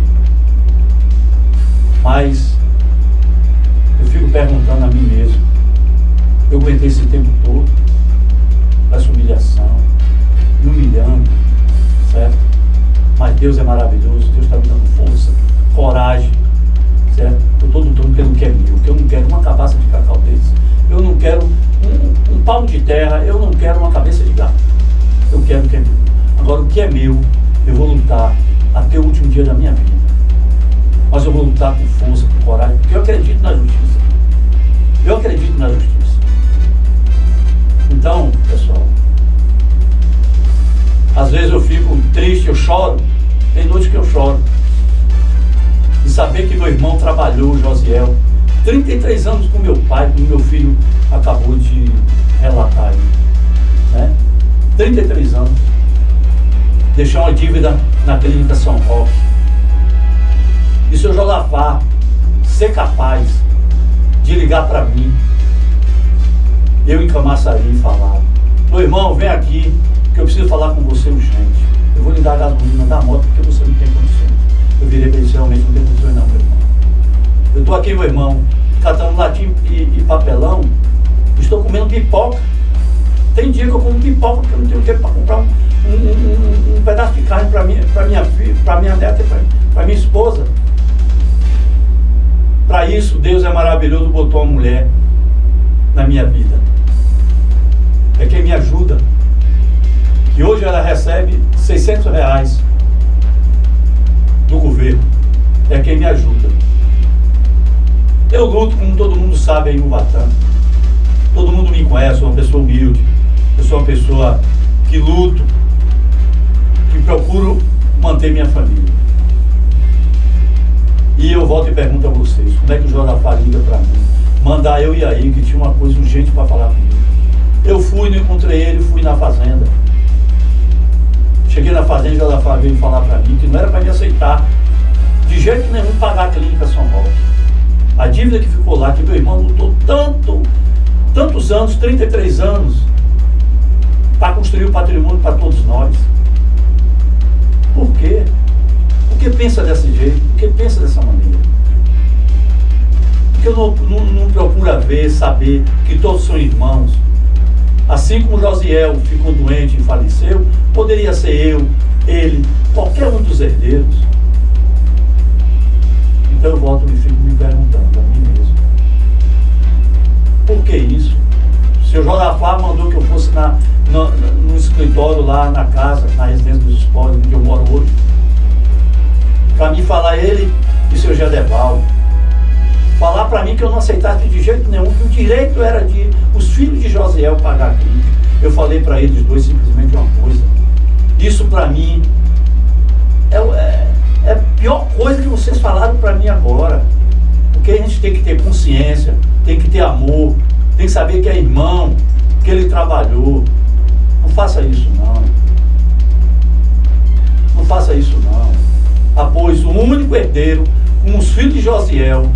Mas eu fico perguntando a mim mesmo, eu aguentei esse tempo todo, essa humilhação, me humilhando, certo? Mas Deus é maravilhoso, Deus está me dando força, coragem, certo? Eu estou lutando pelo que é meu, que eu não quero uma cabaça de cacau deles, eu não quero um palmo de terra, eu não quero uma cabeça de gato, eu quero o que é meu. Agora o que é meu, eu vou lutar até o último dia da minha vida, mas eu vou lutar com força, com coragem, porque eu acredito na justiça, eu acredito na justiça. Então, pessoal, às vezes eu fico triste, eu choro, tem noites que eu choro. E saber que meu irmão trabalhou, Josiel, 33 anos com meu pai, como meu filho acabou de relatar aí, né? 33 anos. Deixar uma dívida na clínica São Roque. E se o Josafá ser capaz de ligar para mim, eu em Camaçari e falar: meu irmão, vem aqui, que eu preciso falar com você urgente. Eu vou lhe dar a gasolina da moto porque você não tem condições. Eu virei para ele: realmente não tem condições não, meu irmão. Eu estou aqui, meu irmão, catando latim e papelão, estou comendo pipoca. Tem dia que eu como pipoca porque eu não tenho dinheiro para comprar um pedaço de carne para minha filha, para minha neta e para minha esposa. Para isso, Deus é maravilhoso, botou uma mulher na minha vida. É quem me ajuda. Que hoje ela recebe R$600 do governo é quem me ajuda. Eu luto, como todo mundo sabe aí no Ubatã. Todo mundo me conhece, sou uma pessoa humilde. Eu sou uma pessoa que luto, que procuro manter minha família. E eu volto e pergunto a vocês, como é que o Josafá liga para mim? Mandar eu e aí, que tinha uma coisa urgente para falar comigo. Eu fui, não encontrei ele, fui na fazenda. Cheguei na fazenda, o Josafá veio falar para mim que não era para me aceitar de jeito nenhum pagar a clínica São Roque. A dívida que ficou lá, que meu irmão lutou tantos anos, 33 anos, para construir o patrimônio para todos nós. Por quê? Por que pensa desse jeito? Por que pensa dessa maneira? Porque não procura ver, saber que todos são irmãos. Assim como Josiel ficou doente e faleceu, poderia ser eu, ele, qualquer um dos herdeiros. Então eu volto e fico me perguntando a mim mesmo. Por que isso? O senhor Josafá mandou que eu fosse no escritório lá na casa, na residência dos Esportes, onde eu moro hoje, para mim falar ele e seu Gedevaldo. Falar para mim que eu não aceitasse de jeito nenhum, que o direito era de os filhos de Josiel pagar a clínica. Eu falei para eles dois simplesmente uma coisa. Isso para mim é a pior coisa que vocês falaram para mim agora. Porque a gente tem que ter consciência, tem que ter amor, tem que saber que é irmão, que ele trabalhou. Não faça isso não. Não faça isso não. Pois o único herdeiro, com os filhos de Josiel,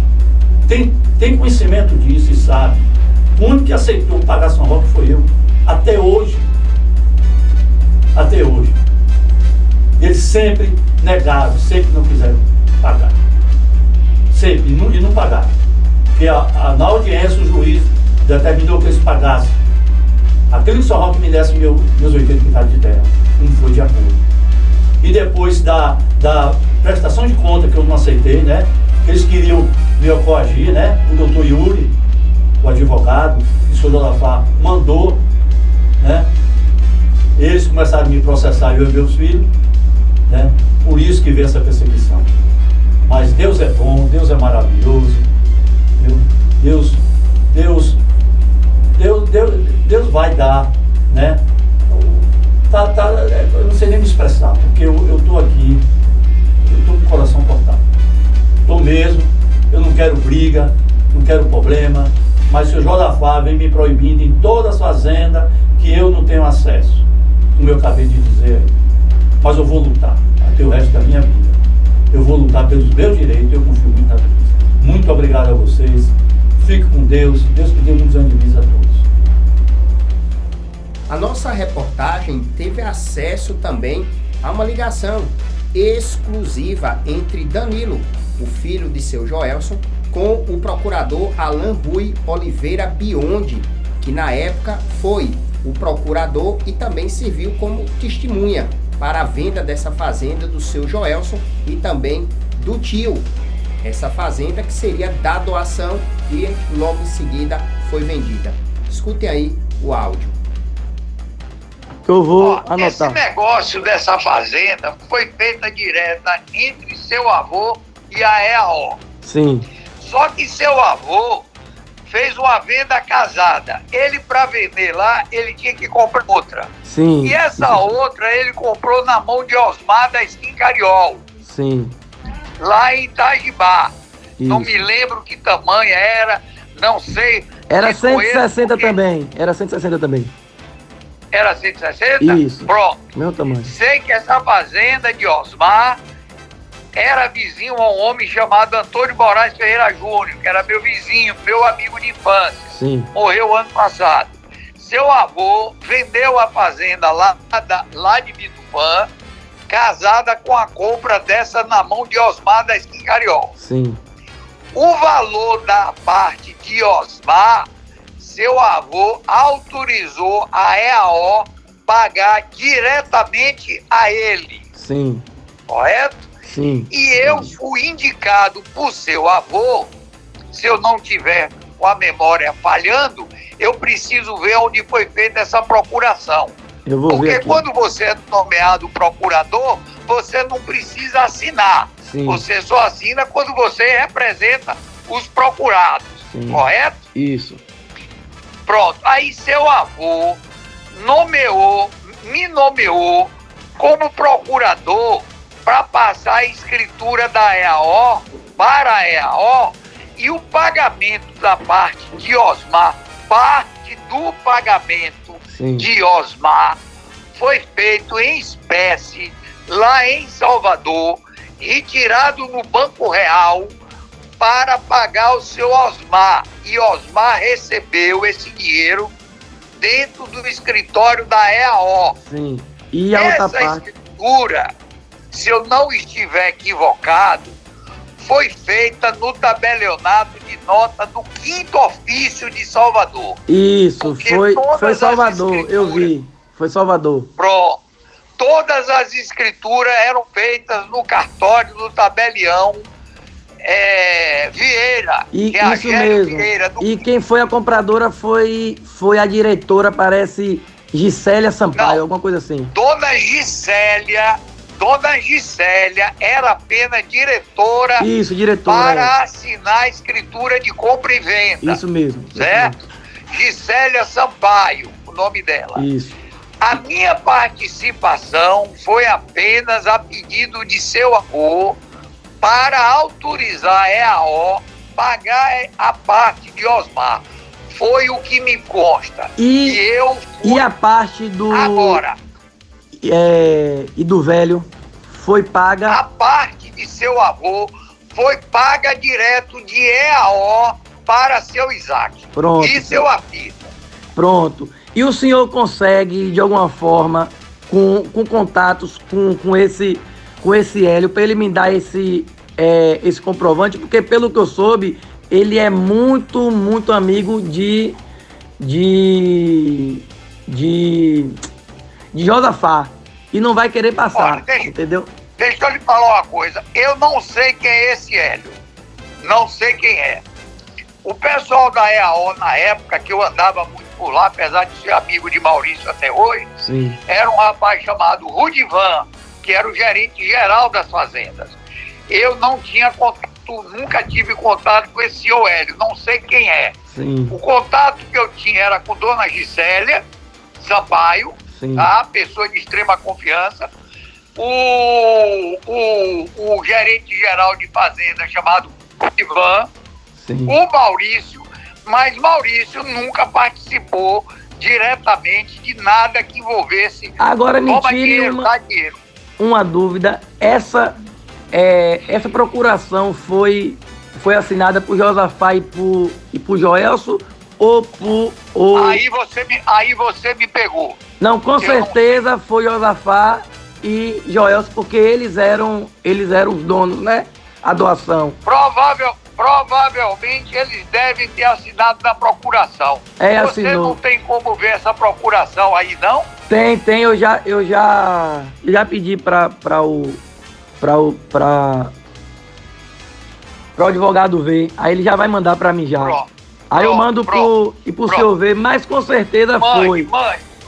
tem conhecimento disso e sabe. O único que aceitou pagar São Roque foi eu. Até hoje. Até hoje. Eles sempre negaram, sempre não quiseram pagar. Sempre, e não pagaram. Porque na audiência o juiz determinou que eles pagassem. Aquele São Roque me desse meus 80 hectares de terra. Não foi de acordo. E depois da prestação de conta que eu não aceitei, né? Que eles queriam me coagir, né? O doutor Yuri, o advogado, que o senhor Josafá mandou, né? Eles começaram a me processar, eu e meus filhos, né? Por isso que veio essa perseguição. Mas Deus é bom, Deus é maravilhoso, Deus vai dar, né? Eu não sei nem me expressar, porque eu estou aqui, eu estou com o coração cortado. Estou mesmo, eu não quero briga, não quero problema, mas o senhor Josafá vem me proibindo em todas as fazendas que eu não tenho acesso, como eu acabei de dizer aí. Mas eu vou lutar até o resto da minha vida. Eu vou lutar pelos meus direitos, eu confio muito na Deus. Muito obrigado a vocês, fique com Deus, Deus que dê muitos anos de vida a todos. A nossa reportagem teve acesso também a uma ligação exclusiva entre Danilo, o filho de seu Joelson, com o procurador Alain Rui Oliveira Biondi, que na época foi o procurador e também serviu como testemunha para a venda dessa fazenda do seu Joelson e também do tio. Essa fazenda que seria da doação e logo em seguida foi vendida. Escutem aí o áudio. Eu vou anotar. Esse negócio dessa fazenda foi feita direta entre seu avô e a EAO. Sim. Só que seu avô fez uma venda casada. Ele, para vender lá, ele tinha que comprar outra. Sim. E essa outra ele comprou na mão de Osmar da Skin Cariol. Sim. Lá em Itajibá. Isso. Não me lembro que tamanho era, não sei. Era Desconheço 160 porque- também. Era 160 também. Era 160? Isso. Pronto. Meu tamanho. Sei que essa fazenda de Osmar era vizinho a um homem chamado Antônio Moraes Ferreira Júnior, que era meu vizinho, meu amigo de infância. Sim. Morreu ano passado. Seu avô vendeu a fazenda lá de Bitupã, casada com a compra dessa na mão de Osmar da Skin Cariol. Sim. O valor da parte de Osmar, seu avô autorizou a EAO pagar diretamente a ele, Sim. correto? Sim. E eu fui indicado por seu avô, se eu não tiver com a memória falhando, eu preciso ver onde foi feita essa procuração. Eu vou ver Porque aqui. quando você é nomeado procurador, você não precisa assinar. Sim. Você só assina quando você representa os procurados, Sim. correto? Isso. Pronto. Aí seu avô me nomeou como procurador para passar a escritura da EAO para a EAO e o pagamento da parte de Osmar, parte do pagamento Sim. de Osmar foi feito em espécie lá em Salvador, retirado no Banco Real para pagar o seu Osmar. E Osmar recebeu esse dinheiro dentro do escritório da EAO. Sim. E a outra Essa parte? escritura, se eu não estiver equivocado, foi feita no tabelionato de nota do 5º ofício de Salvador. Isso, Porque foi todas as Salvador, eu escrituras- vi. Foi Salvador. Pronto. Todas as escrituras eram feitas no cartório do tabelião Vieira, E que é a isso Gélio mesmo. Vieira. E quem foi a compradora foi a diretora, parece Gisélia Sampaio, Não. alguma coisa assim. Dona Gisélia era apenas diretora Isso, diretora. para assinar a escritura de compra e venda. Isso mesmo. Certo? Gisélia Sampaio, o nome dela. Isso. A minha participação foi apenas a pedido de seu avô para autorizar a EAO pagar a parte de Osmar. Foi o que me consta. E eu E a parte do. agora, E do velho foi paga. a parte de seu avô foi paga direto de EAO para seu Isaac. Pronto. E seu Afita. Pronto. E o senhor consegue, de alguma forma, com contatos com esse Hélio, para ele me dar esse comprovante? Porque, pelo que eu soube, ele é muito, muito amigo de Josafá. E não vai querer passar, Olha, entendeu? Deixa eu lhe falar uma coisa. Eu não sei quem é esse Hélio. Não sei quem é. O pessoal da EAO, na época que eu andava muito por lá, apesar de ser amigo de Maurício até hoje, Sim. era um rapaz chamado Rudivan, que era o gerente geral das fazendas. Eu não tinha contato, nunca tive contato com esse senhor Hélio, não sei quem é. Sim. O contato que eu tinha era com Dona Gisélia Sampaio, Sim. tá? Pessoa de extrema confiança. O gerente geral de fazenda chamado Ivan, Sim. o Maurício, mas Maurício nunca participou diretamente de nada que envolvesse Agora me toma tire dinheiro, dá dinheiro. uma dúvida. Essa procuração foi assinada por Josafá e por Joelso ou por... Aí você me pegou. Não, com certeza foi Josafá e Joelso, porque eles eram os donos, né? A doação. Provavelmente eles devem ter assinado na procuração. Você assinou. não tem como ver essa procuração aí, não? Tem, eu já pedi para o advogado ver, aí ele já vai mandar para mim já. Pronto. Aí eu mando pro senhor ver, mas com certeza foi.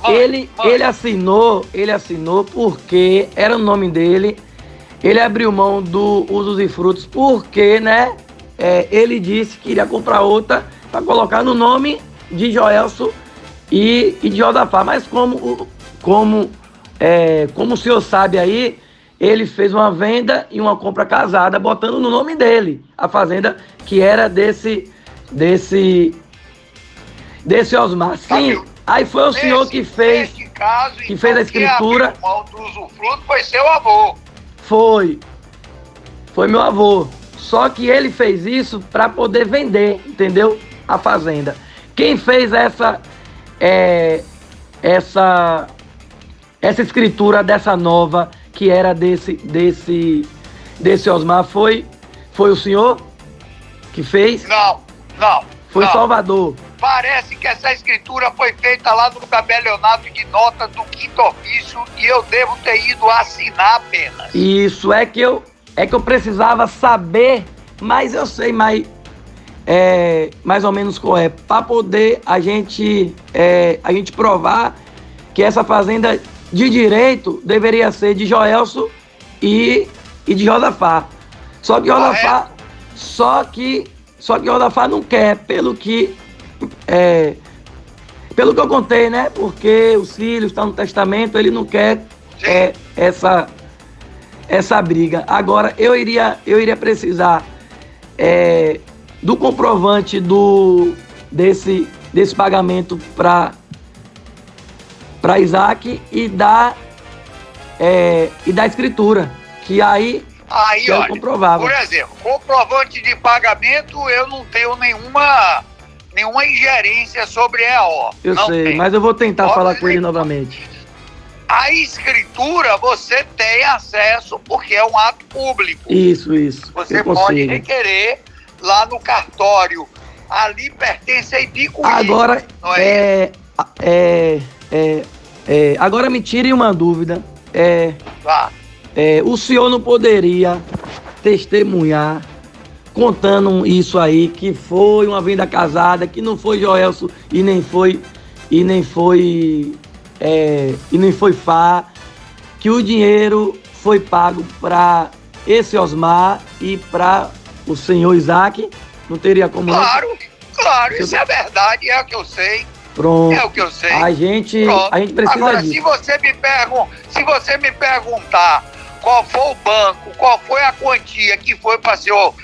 Ele assinou porque era o nome dele. Ele abriu mão do usos e frutos porque, né? Ele disse que iria comprar outra para colocar no nome de Joelso e de Josafá. Mas como o senhor sabe aí, ele fez uma venda e uma compra casada, botando no nome dele a fazenda que era desse Osmar. Sim, aí foi o senhor que fez a escritura. Quem abriu mão do usufruto foi seu avô. Foi meu avô. Só que ele fez isso para poder vender, entendeu? A fazenda. Quem fez essa escritura dessa nova, que era desse Osmar, foi o senhor que fez? Não. Foi não. Salvador. Parece que essa escritura foi feita lá no tabelionato de nota do 5º ofício e eu devo ter ido assinar apenas. Isso, é que eu precisava saber, mas eu sei mais ou menos qual é, para poder a gente provar que essa fazenda de direito deveria ser de Joelso e de Josafá. Só que Josafá não quer, pelo que eu contei, né? Porque os filhos estão no testamento, ele não quer essa briga. Agora, eu iria precisar do comprovante desse pagamento para Isaac e da escritura, que aí que olha, comprovável. por exemplo, comprovante de pagamento, eu não tenho nenhuma ingerência sobre EO. Eu não sei, tenho. mas eu vou tentar falar com ele novamente. A escritura você tem acesso porque é um ato público. Isso. Você eu pode consigo. requerer lá no cartório. Ali pertence a Ibicuí. Agora, não é isso? agora me tire uma dúvida. Vá. O senhor não poderia testemunhar, contando isso aí, que foi uma venda casada, que não foi Joelso e nem foi Fá, que o dinheiro foi pago para esse Osmar e para o senhor Isaac? Não teria como... Claro, isso é verdade, é o que eu sei. Pronto. É o que eu sei. A gente precisa Agora, disso. se você me perguntar qual foi o banco, qual foi a quantia que foi para seu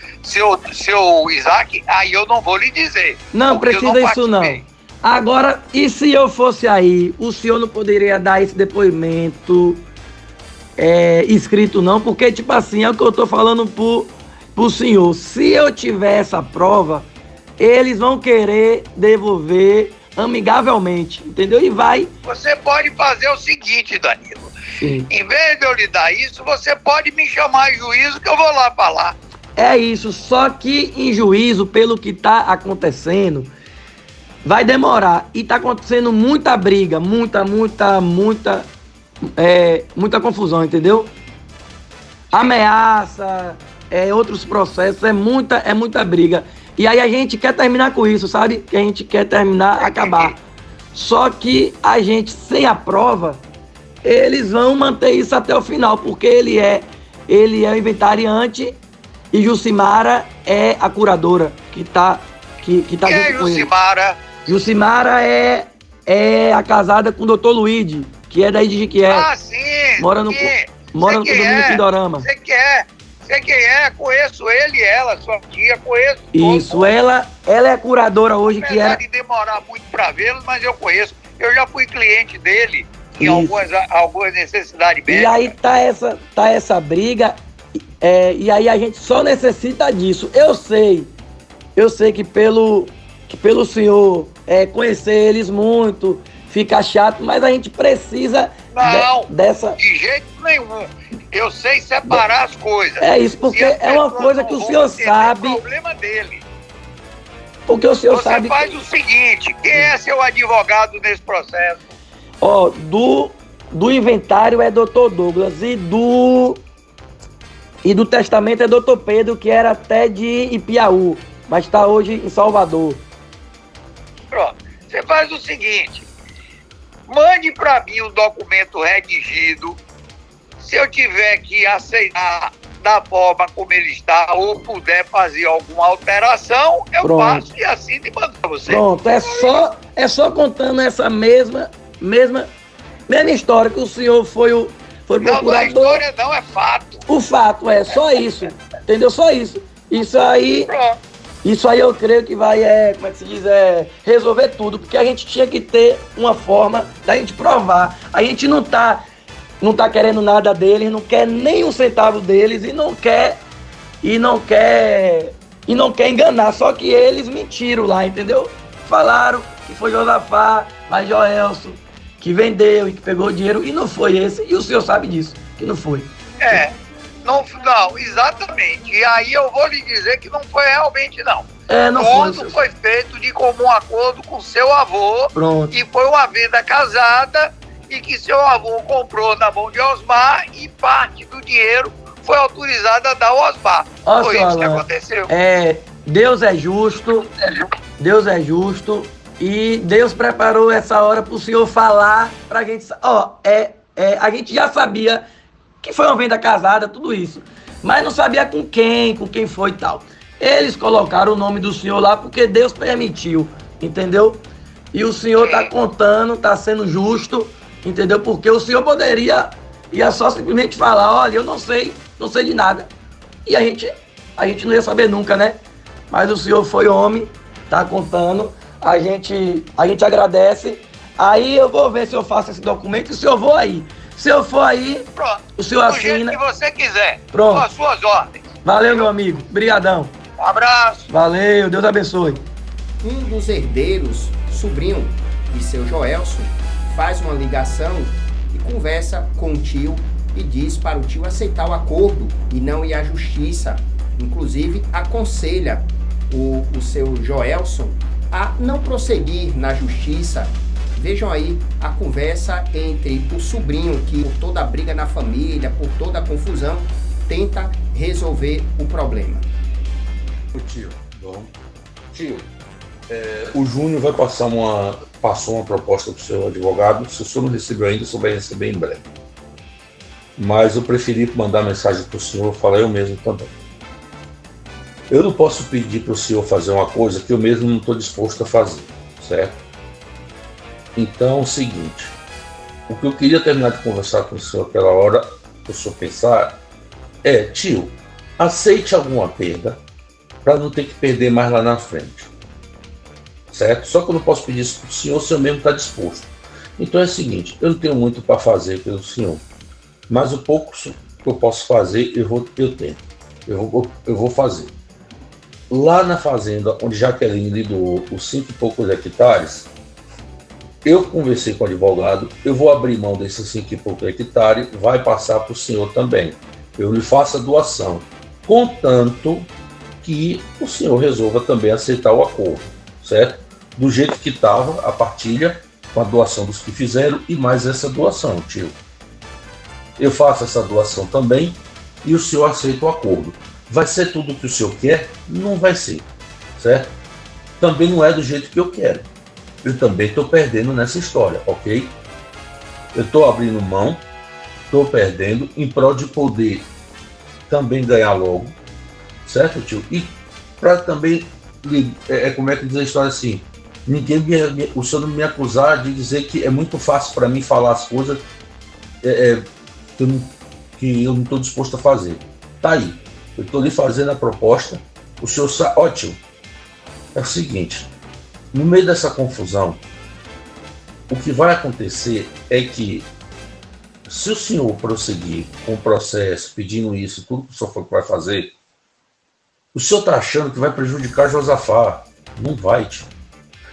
Isaac, aí eu não vou lhe dizer. Não precisa isso não. participei. Agora, e se eu fosse aí, o senhor não poderia dar esse depoimento escrito não? Porque, tipo assim, é o que eu tô falando pro senhor. Se eu tiver essa prova, eles vão querer devolver amigavelmente, entendeu? E vai... Você pode fazer o seguinte, Danilo. Sim. Em vez de eu lhe dar isso, você pode me chamar em juízo que eu vou lá falar. É isso, só que em juízo, pelo que tá acontecendo, vai demorar. E tá acontecendo muita briga, muita confusão, entendeu? Ameaça, outros processos, é muita briga. E aí a gente quer terminar com isso, sabe? Que a gente quer terminar, acabar. Só que a gente, sem a prova, eles vão manter isso até o final, porque ele é o inventariante e Jucimara é a curadora que tá Quem junto é com ele. Jucimara? Jucimara é a casada com o Dr. Luigi, que é daí de Jiquié. Ah, sim. Mora no condomínio Pindorama. Você quem é? Conheço ele e ela, sua tia, conheço. Isso, ela é curadora hoje, que Apesar era... de demorar muito para vê-lo, mas eu conheço. Eu já fui cliente dele em Isso. algumas necessidades E médicas. aí tá essa briga, e aí a gente só necessita disso. Eu sei que pelo senhor conhecer eles muito, fica chato, mas a gente precisa dessa... de jeito nenhum. Eu sei separar as coisas. É isso, porque é uma coisa que o senhor sabe... É o problema dele. Porque o senhor Você sabe... faz o seguinte, quem é seu advogado nesse processo? Ó, do inventário é Dr. Douglas e do testamento é Dr. Pedro, que era até de Ipiaú, mas está hoje em Salvador. Pronto. Você faz o seguinte, mande para mim o documento redigido. Se eu tiver que aceitar da forma como ele está ou puder fazer alguma alteração, eu Pronto. faço e assim te mando para você. Pronto, é só contando essa mesma história que o senhor foi Não, não é procurador. história não, é fato. O fato é só isso, entendeu? Só isso. Isso aí eu creio que vai, como é que se diz, resolver tudo, porque a gente tinha que ter uma forma da gente provar. A gente não tá querendo nada deles, não quer nem um centavo deles e não quer enganar, só que eles mentiram lá, entendeu? Falaram que foi Josafá, mas Joelso, que vendeu e que pegou o dinheiro, e não foi esse, e o senhor sabe disso, que não foi. Não, exatamente. E aí eu vou lhe dizer que não foi realmente não. Não Tudo foi feito de comum acordo com seu avô. Pronto. E foi uma venda casada e que seu avô comprou na mão de Osmar e parte do dinheiro foi autorizada a dar ao Osmar. Foi isso que aconteceu. Deus é justo, E Deus preparou essa hora para o senhor falar para a gente. A gente já sabia que foi uma venda casada, tudo isso. Mas não sabia com quem foi e tal. Eles colocaram o nome do senhor lá porque Deus permitiu, entendeu? E o senhor tá contando, tá sendo justo, entendeu? Porque o senhor ia só simplesmente falar, olha, eu não sei de nada. E a gente não ia saber nunca, né? Mas o senhor foi homem, tá contando, a gente agradece. Aí eu vou ver se eu faço esse documento e se eu vou aí. Se eu for aí, Pronto. o senhor Do jeito assina. que você quiser. Pronto. Com as suas ordens. Valeu, meu amigo. Brigadão. Um abraço. Valeu, Deus abençoe. Um dos herdeiros, sobrinho de seu Joelson, faz uma ligação e conversa com o tio e diz para o tio aceitar o acordo e não ir à justiça. Inclusive, aconselha o seu Joelson a não prosseguir na justiça. Vejam aí a conversa entre o sobrinho que, por toda a briga na família, por toda a confusão, tenta resolver o problema. O tio, bom. Tio, o Júnior passou uma proposta para o seu advogado. Se o senhor não recebeu ainda, o senhor vai receber em breve. Mas eu preferi mandar mensagem para o senhor, falar eu mesmo também. Eu não posso pedir para o senhor fazer uma coisa que eu mesmo não estou disposto a fazer, certo? Então, é o seguinte, o que eu queria terminar de conversar com o senhor aquela hora, para o senhor pensar, tio, aceite alguma perda para não ter que perder mais lá na frente, certo? Só que eu não posso pedir isso para o senhor mesmo está disposto. Então é o seguinte, eu não tenho muito para fazer pelo senhor, mas o pouco que eu posso fazer, eu vou fazer. Lá na fazenda, onde Jaqueline lhe doou os 5 e poucos hectares, eu conversei com o advogado, eu vou abrir mão desses 5 e poucos hectares, vai passar para o senhor também. Eu lhe faço a doação, contanto que o senhor resolva também aceitar o acordo, certo? Do jeito que estava a partilha, com a doação dos que fizeram e mais essa doação, tio. Eu faço essa doação também e o senhor aceita o acordo. Vai ser tudo o que o senhor quer? Não vai ser, certo? Também não é do jeito que eu quero. Eu também estou perdendo nessa história, ok? Eu estou abrindo mão, estou perdendo em prol de poder também ganhar logo, certo, tio? E para também, como é que diz a história assim, o senhor não me acusar de dizer que é muito fácil para mim falar as coisas que eu não estou disposto a fazer. Tá aí, eu estou lhe fazendo a proposta, o senhor sabe, ótimo. É o seguinte, no meio dessa confusão, o que vai acontecer é que, se o senhor prosseguir com o processo, pedindo isso, tudo que o senhor vai fazer, o senhor está achando que vai prejudicar Josafá. Não vai, tio.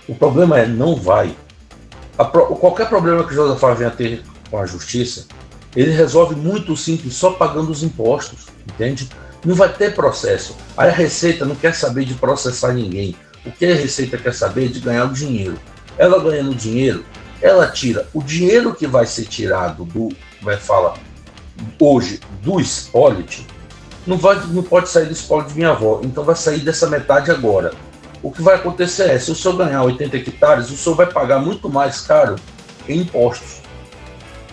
O problema é, não vai. Qualquer problema que Josafá venha a ter com a justiça, ele resolve muito simples, só pagando os impostos, entende? Não vai ter processo. Aí a Receita não quer saber de processar ninguém. O que a Receita quer saber é de ganhar o dinheiro. Ela ganhando dinheiro, ela tira o dinheiro que vai ser tirado hoje do espólio, não pode sair do espólio de minha avó, então vai sair dessa metade agora. O que vai acontecer é, se o senhor ganhar 80 hectares, o senhor vai pagar muito mais caro em impostos.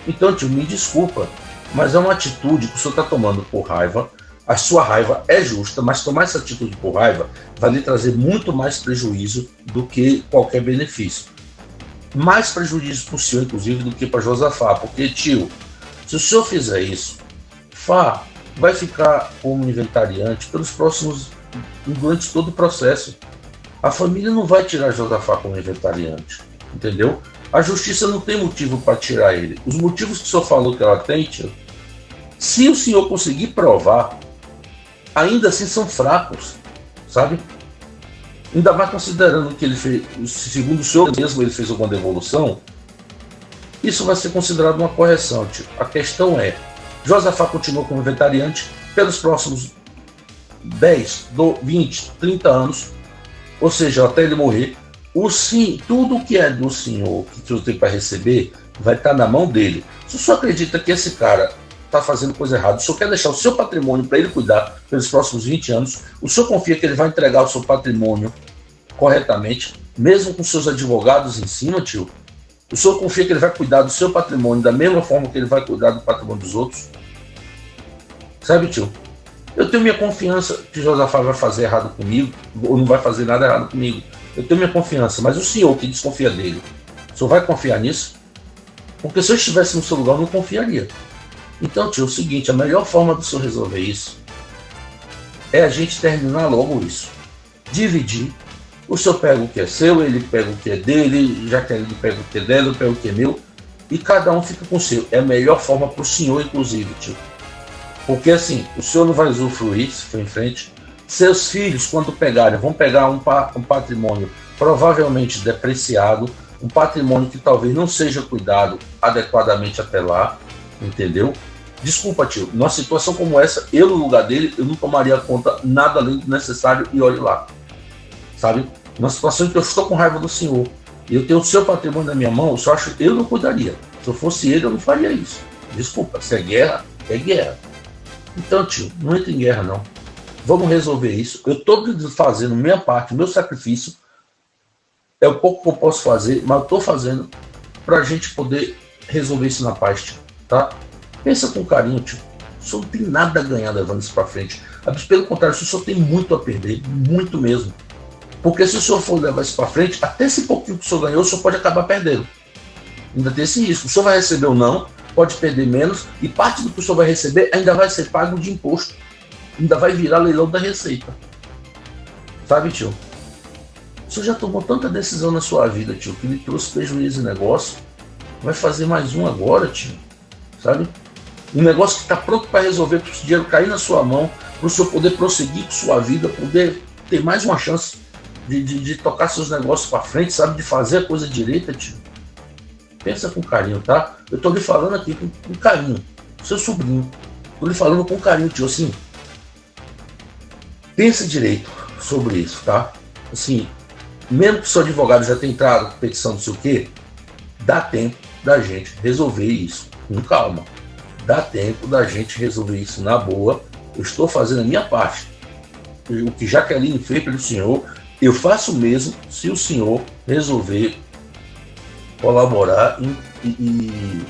Então, tio, me desculpa, mas é uma atitude que o senhor está tomando por raiva. A sua raiva é justa, mas tomar essa atitude por raiva vai lhe trazer muito mais prejuízo do que qualquer benefício. Mais prejuízo para o senhor, inclusive, do que para Josafá. Porque, tio, se o senhor fizer isso, Fá vai ficar como inventariante durante todo o processo. A família não vai tirar Josafá como inventariante, entendeu? A justiça não tem motivo para tirar ele. Os motivos que o senhor falou que ela tem, tio, se o senhor conseguir provar, ainda assim são fracos, sabe? Ainda mais considerando que ele fez, segundo o senhor mesmo, ele fez alguma devolução, isso vai ser considerado uma correção, tio. A questão é, Josafá continua como inventariante pelos próximos 10, 20, 30 anos, ou seja, até ele morrer. Tudo que é do senhor, que o senhor tem para receber, vai estar na mão dele. Se o senhor acredita que esse cara está fazendo coisa errada, o senhor quer deixar o seu patrimônio para ele cuidar pelos próximos 20 anos, o senhor confia que ele vai entregar o seu patrimônio corretamente, mesmo com seus advogados em cima, tio, o senhor confia que ele vai cuidar do seu patrimônio da mesma forma que ele vai cuidar do patrimônio dos outros? Sabe, tio? Eu tenho minha confiança que Josafá vai fazer errado comigo, ou não vai fazer nada errado comigo. Eu tenho minha confiança, mas o senhor que desconfia dele, o senhor vai confiar nisso? Porque se eu estivesse no seu lugar, eu não confiaria. Então, tio, é o seguinte, a melhor forma do senhor resolver isso é a gente terminar logo isso. Dividir. O senhor pega o que é seu, ele pega o que é dele, Jaqueline pega o que é dela, eu pego o que é meu, e cada um fica com o seu. É a melhor forma para o senhor, inclusive, tio. Porque assim, o senhor não vai usufruir, se for em frente. Seus filhos, quando pegarem, vão pegar um patrimônio provavelmente depreciado, um patrimônio que talvez não seja cuidado adequadamente até lá, entendeu? Desculpa, tio, numa situação como essa, eu no lugar dele, eu não tomaria conta nada além do necessário e olhe lá. Sabe? Numa situação em que eu estou com raiva do senhor e eu tenho o seu patrimônio na minha mão, eu só acho que eu não cuidaria. Se eu fosse ele, eu não faria isso. Desculpa, se é guerra, é guerra. Então, tio, não entra em guerra, não. Vamos resolver isso. Eu estou fazendo minha parte, meu sacrifício. É o pouco que eu posso fazer, mas eu estou fazendo para a gente poder resolver isso na paz, tio. Tá? Pensa com carinho, tio. O senhor não tem nada a ganhar levando isso para frente. Pelo contrário, o senhor tem muito a perder, muito mesmo. Porque se o senhor for levar isso para frente, até esse pouquinho que o senhor ganhou, o senhor pode acabar perdendo. Ainda tem esse risco. O senhor vai receber ou não, pode perder menos, e parte do que o senhor vai receber ainda vai ser pago de imposto. Ainda vai virar leilão da Receita. Sabe, tio? O senhor já tomou tanta decisão na sua vida, tio, que lhe trouxe prejuízo e negócio. Vai fazer mais um agora, tio. Sabe? Um negócio que está pronto para resolver, para o dinheiro cair na sua mão, para o senhor poder prosseguir com sua vida, poder ter mais uma chance de tocar seus negócios para frente, sabe? De fazer a coisa direita, tio. Pensa com carinho, tá? Eu tô lhe falando aqui com carinho. Seu sobrinho. Tô lhe falando com carinho, tio. Assim, pensa direito sobre isso, tá? Assim, mesmo que seu advogado já tenha entrado com petição, não sei o quê, dá tempo da gente resolver isso. Com calma. Dá tempo da gente resolver isso na boa. Eu estou fazendo a minha parte. O que Jaqueline fez pelo senhor, eu faço o mesmo se o senhor resolver colaborar e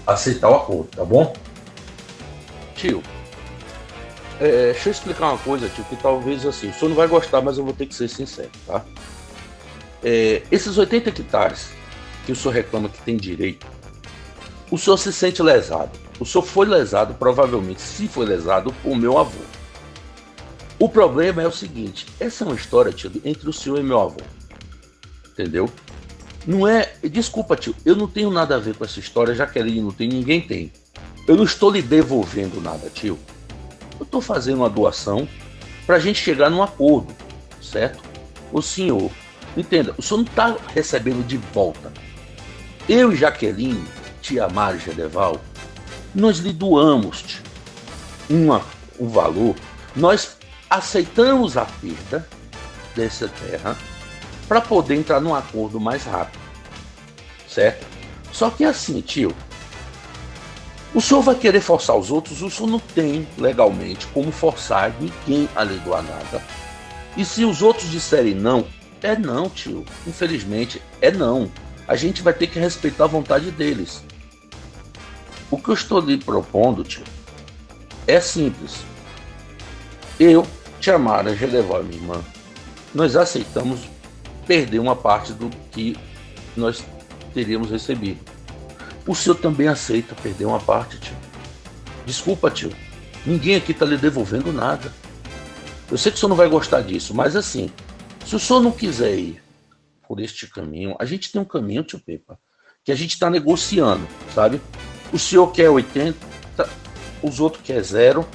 aceitar o acordo, tá bom? Tio, deixa eu explicar uma coisa, tio, que talvez assim, o senhor não vai gostar, mas eu vou ter que ser sincero, tá? Esses 80 hectares que o senhor reclama que tem direito, o senhor se sente lesado. O senhor foi lesado, provavelmente, se foi lesado, por meu avô. O problema é o seguinte, essa é uma história, tio, entre o senhor e meu avô. Entendeu? Não é... Desculpa, tio, eu não tenho nada a ver com essa história, Jaqueline não tem, ninguém tem. Eu não estou lhe devolvendo nada, tio. Eu estou fazendo uma doação para a gente chegar num acordo, certo? O senhor, entenda, o senhor não está recebendo de volta. Eu e Jaqueline, tia Mari Gedeval, nós lhe doamos, tio, um valor, nós aceitamos a perda dessa terra para poder entrar num acordo mais rápido, certo? Só que assim, tio, o senhor vai querer forçar os outros, o senhor não tem legalmente como forçar ninguém a lhe doar nada. E se os outros disserem não, é não, tio, infelizmente é não. A gente vai ter que respeitar a vontade deles. O que eu estou lhe propondo, tio, é simples. Eu, tia Mara, Gedeval e minha irmã, nós aceitamos perder uma parte do que nós teríamos recebido. O senhor também aceita perder uma parte, tio? Desculpa, tio. Ninguém aqui está lhe devolvendo nada. Eu sei que o senhor não vai gostar disso, mas assim, se o senhor não quiser ir por este caminho, a gente tem um caminho, tio Pepa, que a gente está negociando, sabe? O senhor quer 80, os outros quer 0.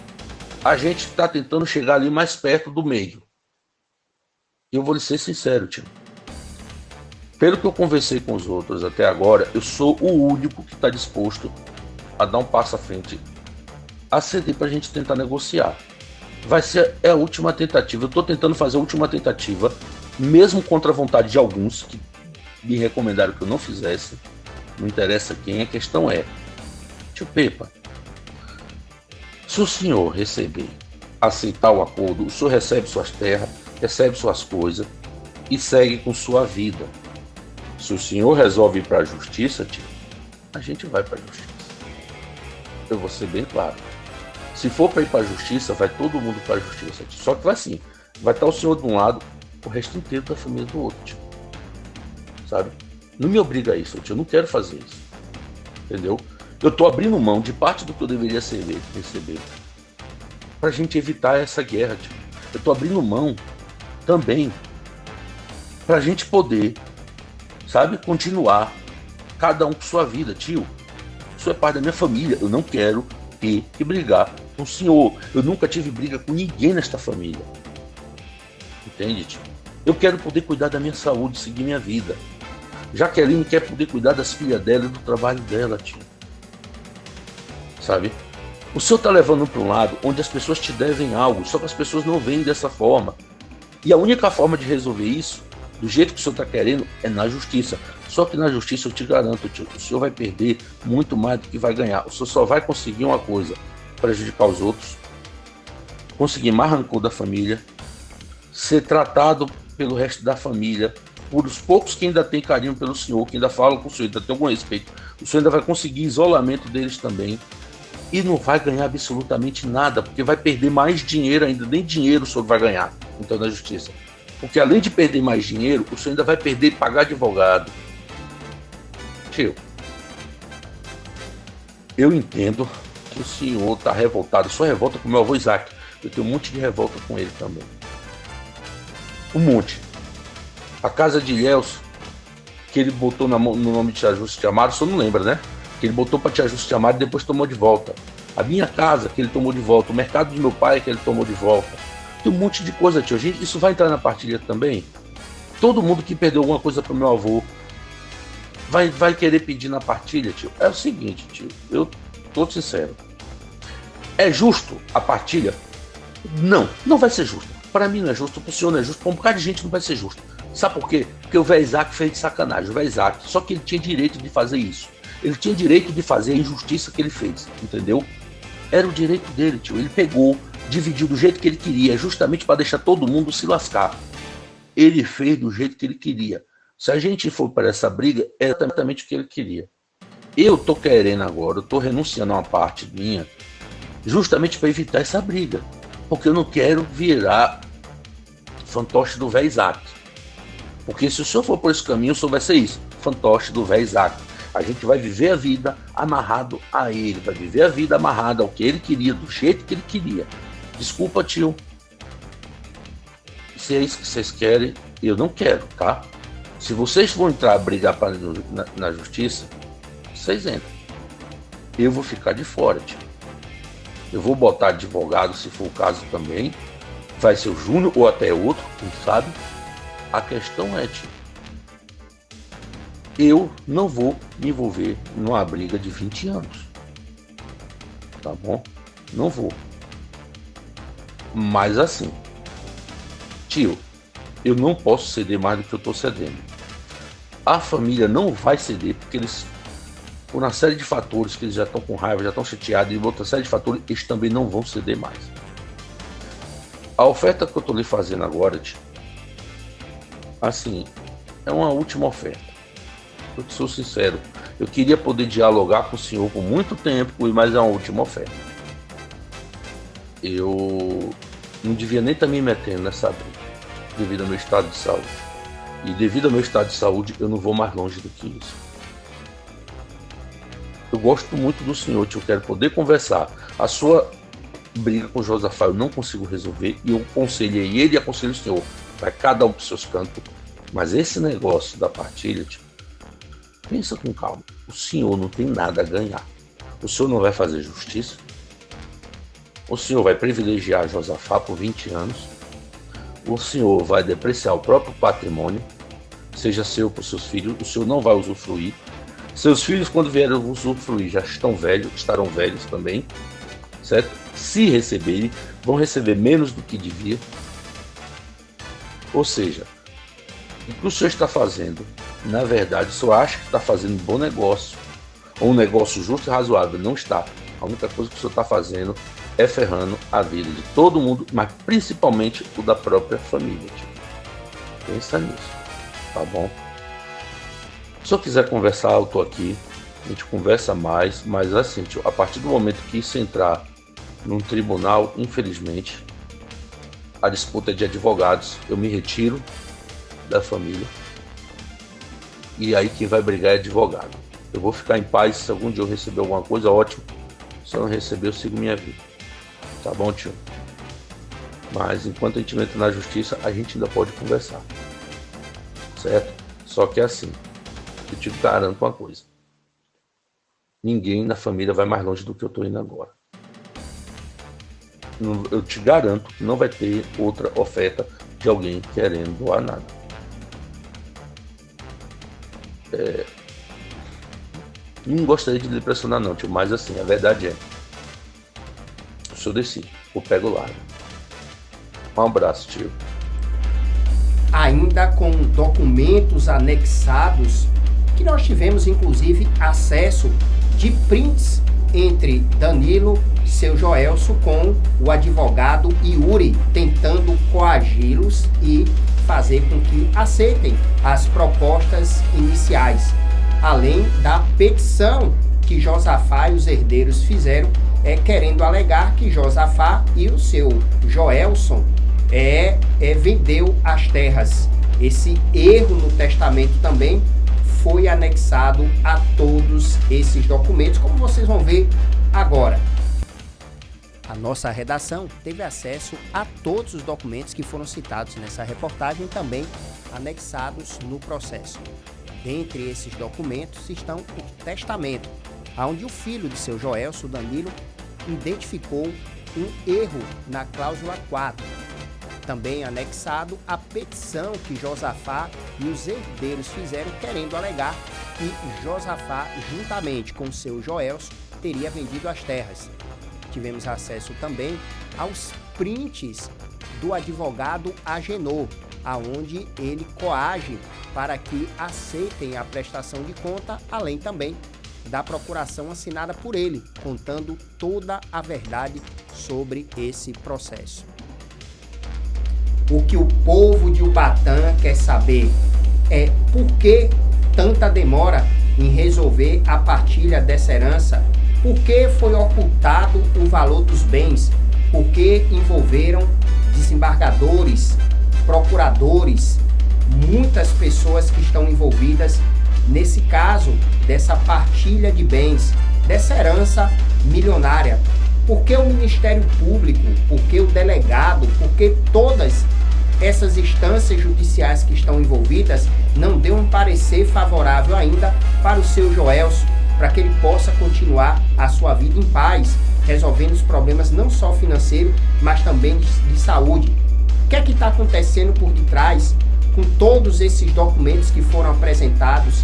A gente está tentando chegar ali mais perto do meio. Eu vou lhe ser sincero, tio. Pelo que eu conversei com os outros até agora, eu sou o único que está disposto a dar um passo à frente, a ceder para a gente tentar negociar. Vai ser a última tentativa. Eu estou tentando fazer a última tentativa, mesmo contra a vontade de alguns que me recomendaram que eu não fizesse. Não interessa quem, a questão é, tio Pepa, se o senhor receber, aceitar o acordo, o senhor recebe suas terras, recebe suas coisas, e segue com sua vida. Se o senhor resolve ir para a justiça, tio, a gente vai para a justiça. Eu vou ser bem claro. Se for para ir para a justiça, vai todo mundo para a justiça, tio. Só que vai assim, vai estar o senhor de um lado, o resto inteiro da família do outro, tio. Sabe? Não me obriga a isso, tio. Eu não quero fazer isso. Entendeu? Eu tô abrindo mão de parte do que eu deveria receber pra gente evitar essa guerra, tio. Eu tô abrindo mão também pra gente poder, sabe, continuar cada um com sua vida, tio. O senhor é parte da minha família. Eu não quero ter que brigar com o senhor. Eu nunca tive briga com ninguém nesta família. Entende, tio? Eu quero poder cuidar da minha saúde, seguir minha vida. Jaqueline quer poder cuidar das filhas dela e do trabalho dela, tio. Sabe? O senhor tá levando para um lado onde as pessoas te devem algo, só que as pessoas não veem dessa forma. E a única forma de resolver isso, do jeito que o senhor tá querendo, é na justiça. Só que na justiça eu te garanto, tio, o senhor vai perder muito mais do que vai ganhar. O senhor só vai conseguir uma coisa: prejudicar os outros, conseguir mais rancor da família, ser tratado pelo resto da família, por os poucos que ainda tem carinho pelo senhor, que ainda falam com o senhor, ainda tem algum respeito. O senhor ainda vai conseguir isolamento deles também. E não vai ganhar absolutamente nada, porque vai perder mais dinheiro ainda. Nem dinheiro o senhor vai ganhar, então, na justiça. Porque além de perder mais dinheiro, o senhor ainda vai perder e pagar advogado. Tio, eu entendo que o senhor está revoltado. Só revolta com o meu avô Isaac. Eu tenho um monte de revolta com ele também. Um monte. A casa de Ilhéus, que ele botou no nome de Ajuste de Amaro, o senhor não lembra, né? Que ele botou para Tia Ajuste de Amaro e depois tomou de volta. A minha casa, que ele tomou de volta. O mercado do meu pai, que ele tomou de volta. Tem um monte de coisa, tio. Gente, isso vai entrar na partilha também. Todo mundo que perdeu alguma coisa pro meu avô vai querer pedir na partilha, tio. É o seguinte, tio. Eu tô sincero. É justo a partilha? Não, não vai ser justo. Para mim não é justo, pro senhor não é justo. Para um bocado de gente não vai ser justo. Sabe por quê? Porque o velho Isaac fez de sacanagem. O velho Isaac. Só que ele tinha direito de fazer isso. Ele tinha direito de fazer a injustiça que ele fez, entendeu? Era o direito dele, tio. Ele pegou, dividiu do jeito que ele queria, justamente para deixar todo mundo se lascar. Ele fez do jeito que ele queria. Se a gente for para essa briga, é exatamente o que ele queria. Eu tô querendo agora, eu tô renunciando a uma parte minha, justamente para evitar essa briga. Porque eu não quero virar fantoche do velho Isaac. Porque se o senhor for por esse caminho, o senhor vai ser isso, fantoche do velho Isaac. A gente vai viver a vida amarrado a ele, vai viver a vida amarrada ao que ele queria, do jeito que ele queria. Desculpa, tio. Se é isso que vocês querem, eu não quero, tá? Se vocês vão entrar a brigar na justiça, vocês entram. Eu vou ficar de fora, tio. Eu vou botar advogado, se for o caso também. Vai ser o Júnior ou até outro, quem sabe. A questão é, tio, eu não vou me envolver numa briga de 20 anos. Tá bom? Não vou. Mas assim, tio, eu não posso ceder mais do que eu estou cedendo. A família não vai ceder, porque eles, por uma série de fatores que eles já estão com raiva, já estão chateados, e outra série de fatores, eles também não vão ceder mais. A oferta que eu estou lhe fazendo agora, tio, assim, é uma última oferta. Eu sou sincero, eu queria poder dialogar com o senhor por muito tempo, mas é uma última oferta. Eu não devia nem estar me metendo nessa briga, devido ao meu estado de saúde. E devido ao meu estado de saúde, eu não vou mais longe do que isso. Eu gosto muito do senhor, tio, eu quero poder conversar. A sua briga com o Josafá eu não consigo resolver, e eu aconselhei ele e aconselho o senhor. Vai cada um para os seus cantos. Mas esse negócio da partilha, tio, pensa com calma. O senhor não tem nada a ganhar. O senhor não vai fazer justiça. O senhor vai privilegiar Josafá por 20 anos. O senhor vai depreciar o próprio patrimônio, seja seu para os seus filhos. O senhor não vai usufruir. Seus filhos, quando vierem usufruir, já estão velhos, estarão velhos também, certo? Se receberem, vão receber menos do que devia. Ou seja, o que o senhor está fazendo, na verdade, o senhor acha que está fazendo um bom negócio, ou um negócio justo e razoável. Não está. A única coisa que o senhor está fazendo é ferrando a vida de todo mundo, mas principalmente o da própria família. Tio. Pensa nisso, tá bom? Se eu quiser conversar, eu tô aqui. A gente conversa mais, mas assim, tio, a partir do momento que isso entrar num tribunal, infelizmente, a disputa é de advogados. Eu me retiro da família. E aí quem vai brigar é advogado. Eu vou ficar em paz. Se algum dia eu receber alguma coisa, ótimo. Se eu não receber, eu sigo minha vida. Tá bom, tio? Mas enquanto a gente não entra na justiça, a gente ainda pode conversar. Certo? Só que é assim, eu te garanto uma coisa. Ninguém na família vai mais longe do que eu tô indo agora. Eu te garanto que não vai ter outra oferta de alguém querendo doar nada. Não gostaria de lhe pressionar não, tio, mas assim, a verdade é, o senhor decide, eu pego o largo. Um abraço, tio. Ainda com documentos anexados, que nós tivemos inclusive acesso de prints entre Danilo, seu Joelso, com o advogado Yuri, tentando coagi-los e fazer com que aceitem as propostas iniciais. Além da petição que Josafá e os herdeiros fizeram, querendo alegar que Josafá e o seu Joelson vendeu as terras. Esse erro no testamento também foi anexado a todos esses documentos, como vocês vão ver agora. A nossa redação teve acesso a todos os documentos que foram citados nessa reportagem, também anexados no processo. Dentre esses documentos estão o testamento, onde o filho de seu Joelso, Danilo, identificou um erro na cláusula 4. Também anexado a petição que Josafá e os herdeiros fizeram, querendo alegar que Josafá, juntamente com seu Joelso, teria vendido as terras. Tivemos acesso também aos prints do advogado Agenor, aonde ele coage para que aceitem a prestação de conta, além também da procuração assinada por ele, contando toda a verdade sobre esse processo. O que o povo de Ubatã quer saber é por que tanta demora em resolver a partilha dessa herança, por que foi ocultado o valor dos bens, por que envolveram desembargadores, procuradores, muitas pessoas que estão envolvidas nesse caso dessa partilha de bens, dessa herança milionária. Por que o Ministério Público, por que o delegado, por que todas essas instâncias judiciais que estão envolvidas não deu um parecer favorável ainda para o seu Joelso, para que ele possa continuar a sua vida em paz, resolvendo os problemas não só financeiros, mas também de saúde. O que é que está acontecendo por detrás com todos esses documentos que foram apresentados?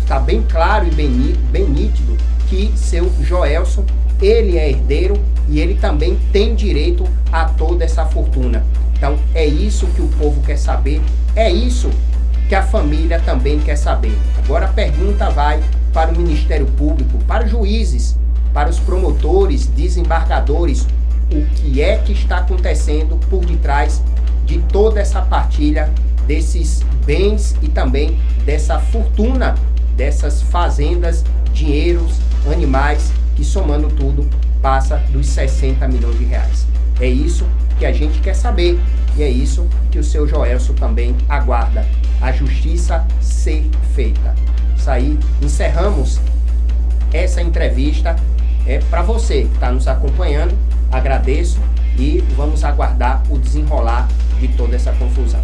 Está bem claro e bem nítido que seu Joelso, ele é herdeiro e ele também tem direito a toda essa fortuna. Então é isso que o povo quer saber, é isso que a família também quer saber. Agora a pergunta vai para o Ministério Público, para os juízes, para os promotores, desembargadores, o que é que está acontecendo por detrás de toda essa partilha desses bens e também dessa fortuna, dessas fazendas, dinheiros, animais, que somando tudo passa dos 60 milhões de reais. É isso que a gente quer saber e é isso que o seu Joelso também aguarda, a justiça ser feita. Isso aí, encerramos essa entrevista. Para você que está nos acompanhando, agradeço e vamos aguardar o desenrolar de toda essa confusão.